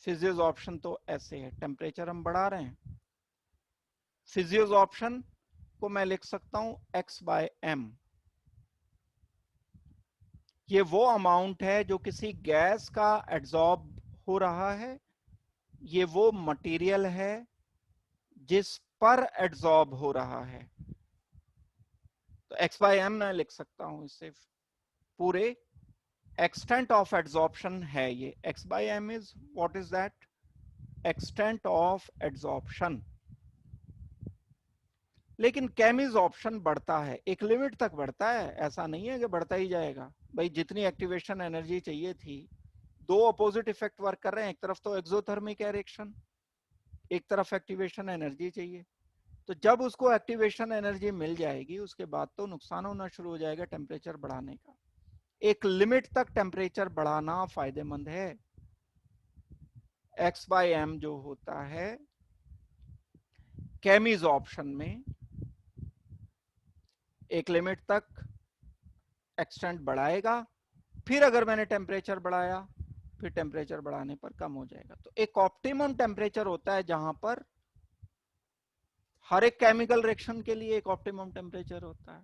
फिजियोज ऑप्शन तो ऐसे है, टेम्परेचर हम बढ़ा रहे हैं, फिजियोज ऑप्शन को मैं लिख सकता हूं x/m। ये वो अमाउंट है जो किसी गैस का एड्सॉर्ब हो रहा है, ये वो मटेरियल है जिस पर एड्सॉर्ब हो रहा है। तो x/m मैं लिख सकता हूं इससे, पूरे एक्सटेंट ऑफ एड्सॉर्प्शन है ये। x/m is what is that? Extent of adsorption. लेकिन केमिज ऑप्शन बढ़ता है, एक लिमिट तक बढ़ता है, ऐसा नहीं है कि बढ़ता ही जाएगा। भाई जितनी एक्टिवेशन एनर्जी चाहिए थी, दो अपोजिट इफेक्ट वर्क कर रहे हैं। एक तरफ तो एक्सोथर्मिक एरेक्शन, एक तरफ एक्टिवेशन एनर्जी चाहिए। तो जब उसको एक्टिवेशन एनर्जी मिल जाएगी, उसके बाद तो नुकसान होना शुरू हो जाएगा टेम्परेचर बढ़ाने का। एक लिमिट तक टेम्परेचर बढ़ाना फायदेमंद है। x/m जो होता है केमिज ऑप्शन में, एक लिमिट तक एक्सटेंट बढ़ाएगा, फिर अगर मैंने टेम्परेचर बढ़ाया, फिर टेम्परेचर बढ़ाने पर कम हो जाएगा। तो एक ऑप्टिमम टेम्परेचर होता है जहां पर हर एक केमिकल रिएक्शन के लिए एक ऑप्टिमम टेम्परेचर होता है।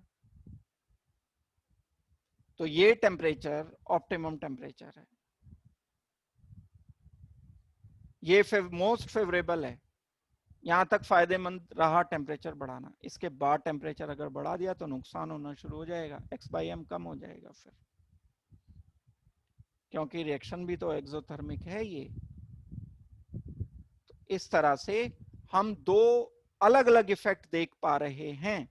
तो ये टेम्परेचर ऑप्टिमम टेम्परेचर है, ये मोस्ट फेवरेबल है। यहां तक फायदेमंद रहा टेम्परेचर बढ़ाना। इसके बाद टेम्परेचर अगर बढ़ा दिया तो नुकसान होना शुरू हो जाएगा, x/m कम हो जाएगा फिर, क्योंकि रिएक्शन भी तो एक्सोथर्मिक है ये। तो इस तरह से हम दो अलग अलग इफेक्ट देख पा रहे हैं।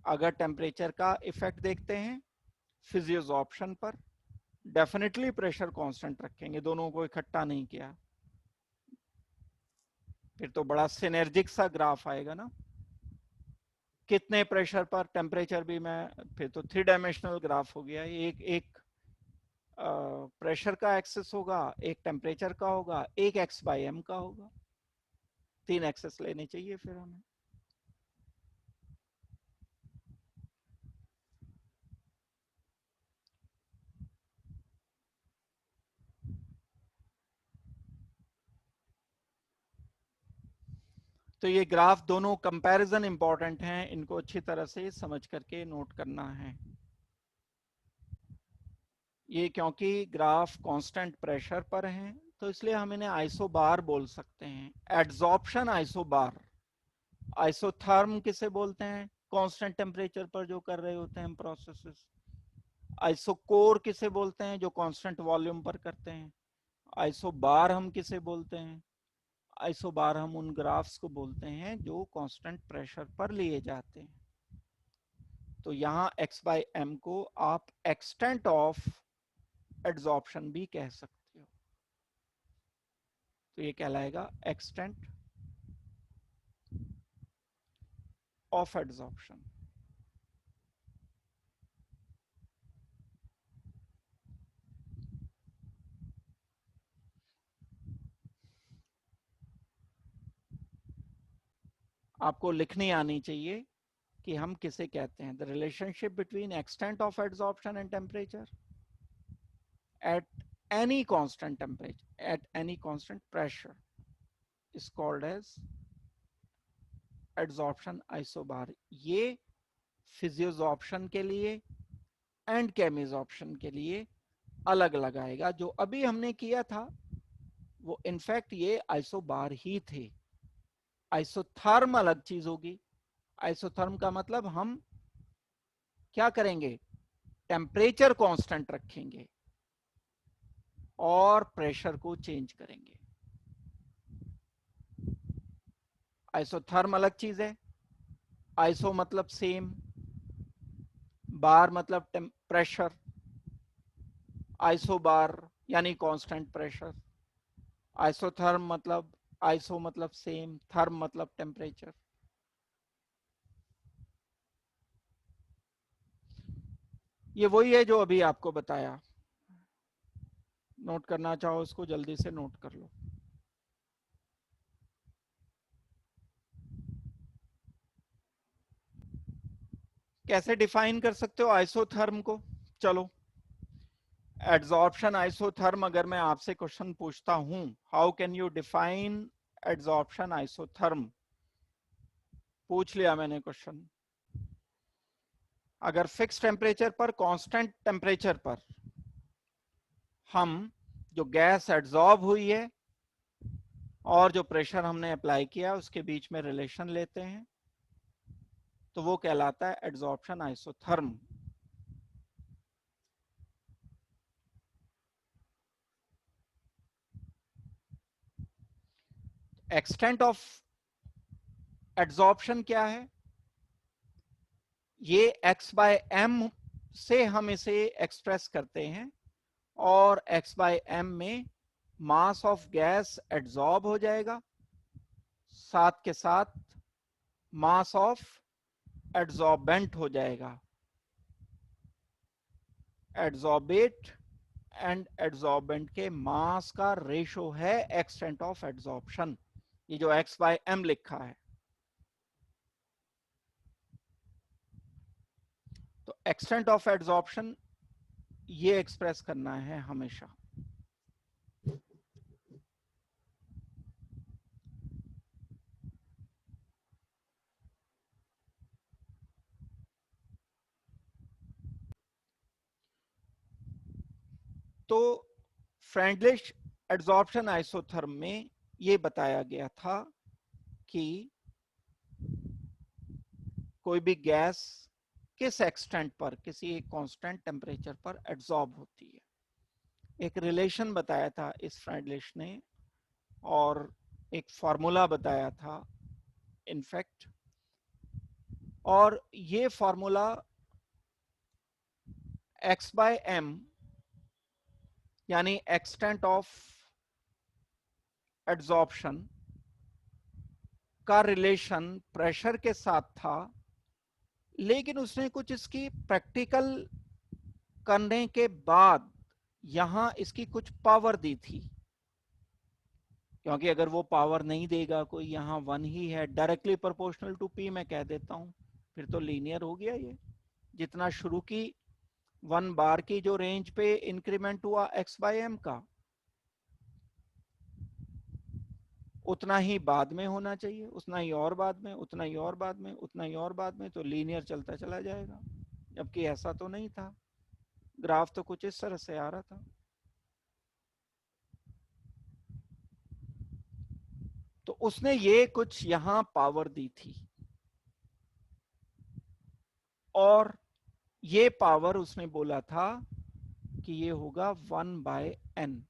अगर टेम्परेचर का इफेक्ट देखते हैं फिजियोज ऑप्शन पर, डेफिनेटली प्रेशर कांस्टेंट रखेंगे, दोनों को इकट्ठा नहीं किया, फिर तो बड़ा सिनर्जिक सा ग्राफ आएगा ना। कितने प्रेशर पर टेम्परेचर भी मैं, फिर तो 3 डायमेंशनल ग्राफ हो गया। एक एक प्रेशर का एक्सेस होगा, एक टेम्परेचर का होगा, एक x/m का होगा। 3 एक्सेस लेने चाहिए फिर हमें। तो ये ग्राफ दोनों कंपैरिजन इंपॉर्टेंट हैं, इनको अच्छी तरह से समझ करके नोट करना है। ये क्योंकि ग्राफ कांस्टेंट प्रेशर पर हैं, तो इसलिए हम इन्हें आइसोबार बोल सकते हैं। Adsorption isobar. आइसोथर्म किसे बोलते हैं? कांस्टेंट टेम्परेचर पर जो कर रहे होते हैं हम प्रोसेसेस। आइसोकोर किसे बोलते हैं? जो कांस्टेंट वॉल्यूम पर करते हैं। आइसोबार हम किसे बोलते हैं? आइसोबार हम उन ग्राफ्स को बोलते हैं जो कांस्टेंट प्रेशर पर लिए जाते हैं। तो यहाँ x/m को आप एक्सटेंट ऑफ एड्सॉर्प्शन भी कह सकते हो। तो ये कहलाएगा एक्सटेंट ऑफ एड्सॉर्प्शन। आपको लिखनी आनी चाहिए कि हम किसे कहते हैं। The relationship between extent of adsorption and temperature at any constant temperature, at any constant pressure is called as adsorption isobar। ये फिजियोजॉर्प्शन के लिए एंड केमिजॉर्प्शन के लिए अलग अलग आएगा। जो अभी हमने किया था वो इनफैक्ट ये आइसोबार ही थे। आइसोथर्म अलग चीज होगी। आइसोथर्म का मतलब हम क्या करेंगे, टेम्परेचर कांस्टेंट रखेंगे और प्रेशर को चेंज करेंगे। आइसोथर्म अलग चीज है। आइसो मतलब सेम, बार मतलब प्रेशर, आइसोबार यानी कांस्टेंट प्रेशर। आइसोथर्म मतलब, आइसो मतलब सेम, थर्म मतलब टेम्परेचर। ये वही है जो अभी आपको बताया। नोट करना चाहो इसको जल्दी से नोट कर लो। कैसे डिफाइन कर सकते हो आइसोथर्म को? चलो, एड्सॉर्प्शन आइसोथर्म अगर मैं आपसे क्वेश्चन पूछता हूं, how can you define adsorption isotherm, पूछ लिया मैंने क्वेश्चन। अगर फिक्स टेम्परेचर पर, कांस्टेंट टेम्परेचर पर हम जो गैस एड्सॉर्ब हुई है और जो प्रेशर हमने अप्लाई किया उसके बीच में रिलेशन लेते हैं, तो वो कहलाता है adsorption isotherm. Extent of adsorption क्या है? ये x बाय एम से हम इसे एक्सप्रेस करते हैं, और x बाय एम में मास ऑफ गैस एड्सॉर्ब हो जाएगा, साथ के साथ मास ऑफ एड्सॉर्बेंट हो जाएगा। एड्सॉर्बेट एंड एड्सॉर्बेंट के मास का रेशो है एक्सटेंट ऑफ एड्सॉर्प्शन, ये जो x बाय एम लिखा है। तो एक्सटेंट ऑफ एड्सॉर्प्शन ये एक्सप्रेस करना है हमेशा। तो फ्रेंडलिश एड्सॉर्प्शन आइसोथर्म में ये बताया गया था कि कोई भी गैस किस एक्सटेंट पर, किसी एक कांस्टेंट टेम्परेचर पर एड्सॉर्ब होती है। एक रिलेशन बताया था इस फ्रेंडलिश ने, और एक फॉर्मूला बताया था इनफैक्ट, और ये फॉर्मूला x बाय एम यानी एक्सटेंट ऑफ एड्सॉर्प्शन का रिलेशन प्रेशर के साथ था, लेकिन उसने कुछ इसकी प्रैक्टिकल करने के बाद यहां इसकी कुछ पावर दी थी। क्योंकि अगर वो पावर नहीं देगा कोई, यहां वन ही है, डायरेक्टली प्रोपोर्शनल टू पी मैं कह देता हूं, फिर तो लीनियर हो गया ये। जितना शुरू की 1 बार की जो रेंज पे इंक्रीमेंट हुआ x बाय एम का, उतना ही बाद में होना चाहिए, उतना ही और बाद में, उतना ही और बाद में, उतना ही और बाद में, तो लीनियर चलता चला जाएगा। जबकि ऐसा तो नहीं था, ग्राफ तो कुछ इस तरह से आ रहा था। तो उसने ये कुछ यहां पावर दी थी, और ये पावर उसने बोला था कि ये होगा 1/n,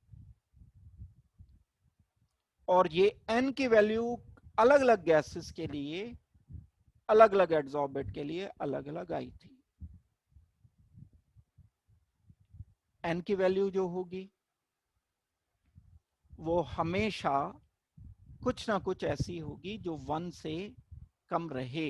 और ये n की वैल्यू अलग अलग गैसेस के लिए, अलग अलग एड्सॉर्बेंट के लिए अलग अलग आई थी। n की वैल्यू जो होगी वो हमेशा कुछ ना कुछ ऐसी होगी जो 1 से कम रहे।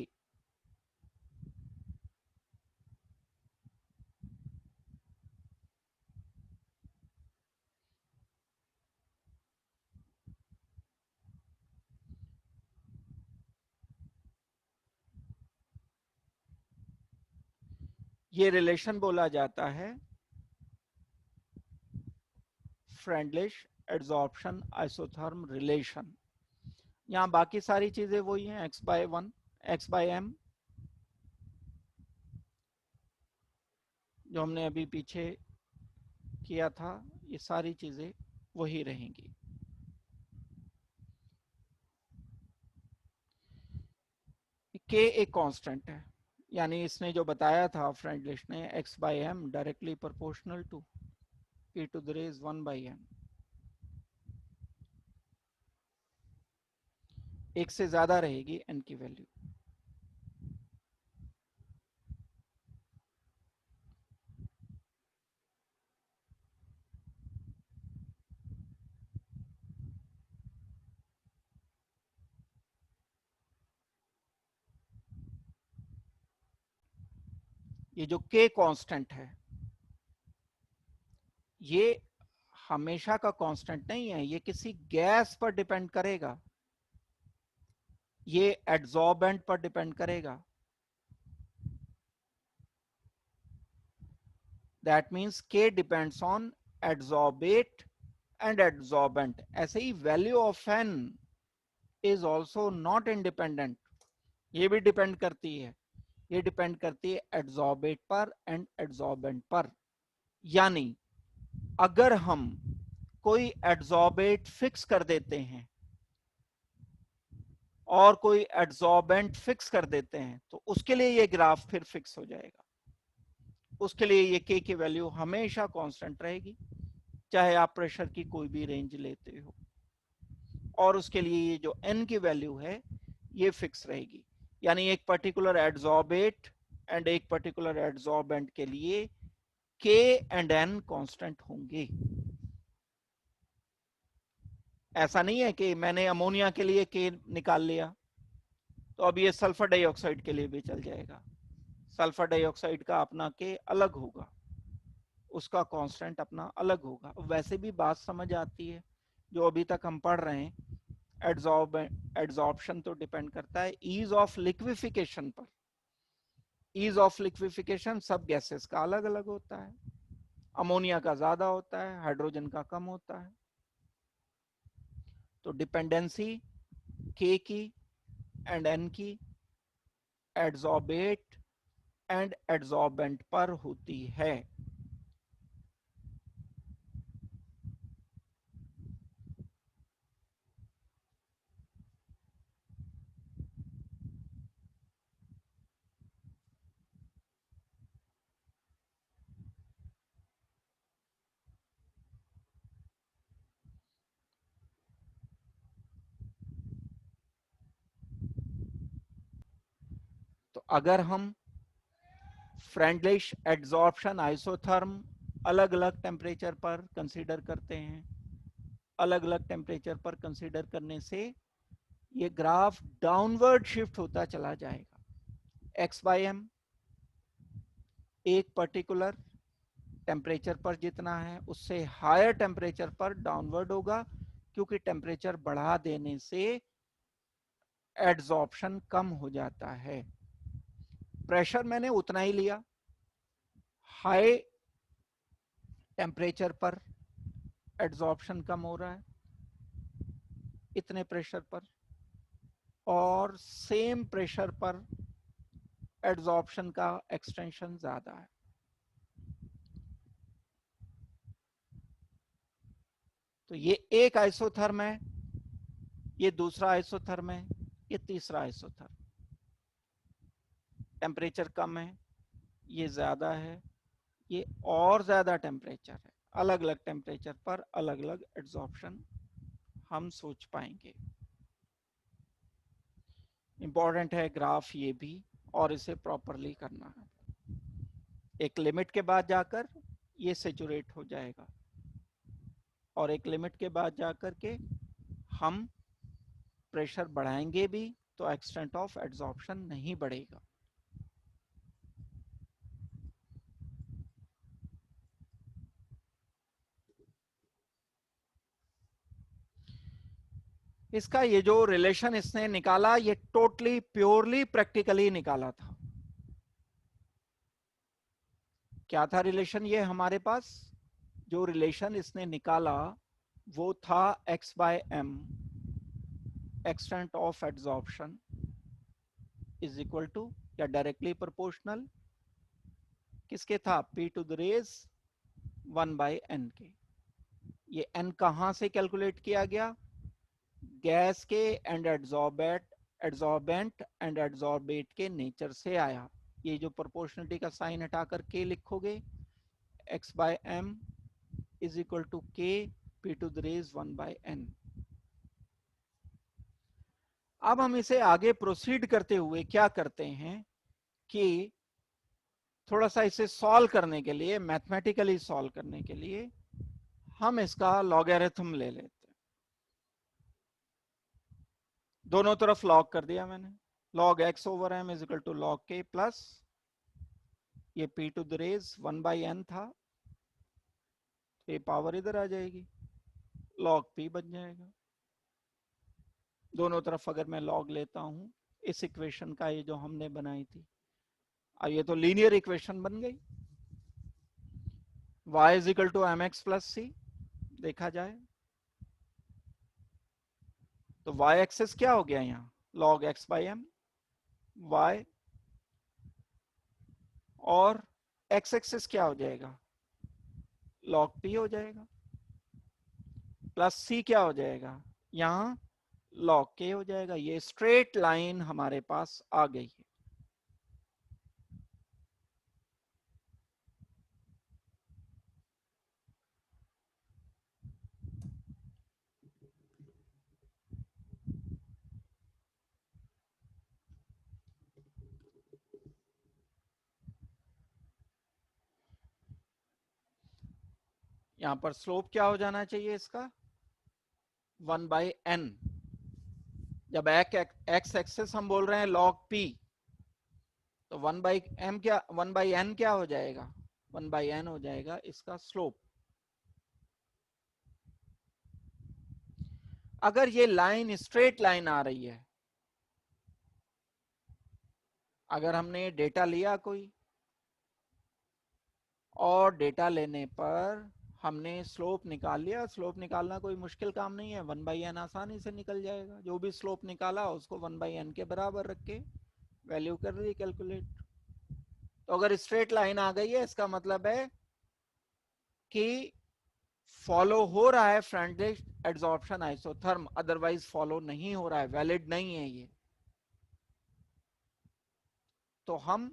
ये रिलेशन बोला जाता है फ्रेंडलिश एड्सॉर्प्शन आइसोथर्म रिलेशन। यहां बाकी सारी चीजें वही हैं, x by 1, x by M, जो हमने अभी पीछे किया था, ये सारी चीजें वही रहेंगी। के एक कांस्टेंट है, यानी इसने जो बताया था फ्रेंडलिश ने, x by M directly proportional to p to the raise 1 by M. एक से ज्यादा रहेगी n की वैल्यू। ये जो k कांस्टेंट है, ये हमेशा का कांस्टेंट नहीं है, ये किसी गैस पर डिपेंड करेगा, ये एड्सॉर्बेंट पर डिपेंड करेगा। That means k depends on adsorbate and adsorbent. ऐसे ही value of n is also not independent, ये भी डिपेंड करती है, ये डिपेंड करती है एड्सॉर्बेट पर एंड एड्सॉर्बेंट पर। यानी अगर हम कोई एड्सॉर्बेट फिक्स कर देते हैं और कोई एड्सॉर्बेंट फिक्स कर देते हैं, तो उसके लिए ये ग्राफ फिर फिक्स हो जाएगा। उसके लिए ये k की वैल्यू हमेशा कांस्टेंट रहेगी, चाहे आप प्रेशर की कोई भी रेंज लेते हो, और उसके लिए ये जो n की वैल्यू है ये फिक्स रहेगी। यानी एक पर्टिकुलर एड्सॉर्बेट एंड एक पर्टिकुलर एड्सॉर्बेंट के लिए k एंड n कांस्टेंट होंगे। ऐसा नहीं है कि मैंने अमोनिया के लिए k निकाल लिया तो अब ये सल्फर डाइऑक्साइड के लिए भी चल जाएगा। सल्फर डाइऑक्साइड का अपना k अलग होगा, उसका कांस्टेंट अपना अलग होगा। वैसे भी बात समझ आती है, जो अभी तक हम पढ़ रहे हैं, एड्सॉर्प्शन तो डिपेंड करता है ईज ऑफ लिक्विफिकेशन पर। ईज ऑफ लिक्विफिकेशन सब गैसेस का अलग अलग होता है, अमोनिया का ज्यादा होता है, हाइड्रोजन का कम होता है। तो डिपेंडेंसी k की एंड n की एड्सॉर्बेट एंड एड्सॉर्बेंट पर होती है। तो अगर हम फ्रेंडलिश एड्सॉर्प्शन आइसोथर्म अलग अलग टेम्परेचर पर कंसीडर करते हैं, अलग अलग टेम्परेचर पर कंसीडर करने से ये ग्राफ डाउनवर्ड शिफ्ट होता चला जाएगा। एक्स बाई एम एक पर्टिकुलर टेम्परेचर पर जितना है उससे हायर टेम्परेचर पर डाउनवर्ड होगा, क्योंकि टेम्परेचर बढ़ा देने से एड्सॉर्प्शन कम हो जाता है। प्रेशर मैंने उतना ही लिया, हाई टेम्परेचर पर एड्सॉर्प्शन कम हो रहा है इतने प्रेशर पर, और सेम प्रेशर पर एड्सॉर्प्शन का एक्सटेंशन ज्यादा है। तो ये एक आइसोथर्म है, ये दूसरा आइसोथर्म है, ये तीसरा आइसोथर्म। टेम्परेचर कम है, ये ज्यादा है, ये और ज्यादा टेम्परेचर है। अलग अलग टेम्परेचर पर अलग अलग एड्सॉर्प्शन हम सोच पाएंगे। इंपॉर्टेंट है ग्राफ ये भी, और इसे प्रॉपरली करना है। एक लिमिट के बाद जाकर ये सेचुरेट हो जाएगा, और एक लिमिट के बाद जाकर के हम प्रेशर बढ़ाएंगे भी तो एक्सटेंट ऑफ एड्सॉर्प्शन नहीं बढ़ेगा। इसका ये जो रिलेशन इसने निकाला, ये टोटली प्योरली प्रैक्टिकली निकाला था। क्या था रिलेशन ये हमारे पास? जो रिलेशन इसने निकाला वो था x by M extent of adsorption is equal to, या डायरेक्टली प्रोपोर्शनल किसके था? p to the raise 1/n के। ये n कहां से कैलकुलेट किया गया? गैस के एंड एड्सॉर्बेंट एंड एड्सॉर्बेट के नेचर से आया। ये जो प्रोपोर्शनलिटी का साइन हटा कर k लिखोगे, x/m is equal to k p to the raise 1/n। अब हम इसे आगे प्रोसीड करते हुए क्या करते हैं कि थोड़ा सा इसे सॉल्व करने के लिए, मैथमेटिकली सॉल्व करने के लिए हम इसका लॉगरिथम ले लेते हैं। दोनों तरफ लॉग कर दिया मैंने। log x over m is equal to log k plus ये p to the raise 1/n था, तो ये पावर इधर आ जाएगी, log p बन जाएगा। दोनों तरफ अगर मैं log लेता हूं इस इक्वेशन का, ये जो हमने बनाई थी, अब ये तो लीनियर इक्वेशन बन गई। y is equal to mx plus c देखा जाए तो y एक्सिस क्या हो गया यहाँ, log x by m y, और x एक्सिस क्या हो जाएगा, log p हो जाएगा, प्लस c क्या हो जाएगा, यहाँ log k हो जाएगा। ये स्ट्रेट लाइन हमारे पास आ गई है। यहां पर स्लोप क्या हो जाना चाहिए इसका, 1/n। जब x एक्सिस हम बोल रहे हैं log p, तो 1/m क्या, 1/n क्या हो जाएगा, 1/n हो जाएगा इसका स्लोप। अगर ये लाइन स्ट्रेट लाइन आ रही है, अगर हमने डेटा लिया कोई और डेटा लेने पर हमने स्लोप निकाल लिया, स्लोप निकालना कोई मुश्किल काम नहीं है, 1/n आसानी से निकल जाएगा। जो भी स्लोप निकाला उसको 1/n के बराबर रख के वैल्यू कर दी कैलकुलेट। तो अगर स्ट्रेट लाइन आ गई है, इसका मतलब है कि फॉलो हो रहा है front adsorption isotherm, otherwise follow नहीं हो रहा है, वैलिड नहीं है ये। तो हम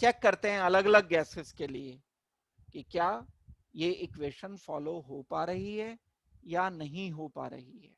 चेक करते हैं अलग अलग गैसेस के लिए कि क्या ये इक्वेशन फॉलो हो पा रही है या नहीं हो पा रही है।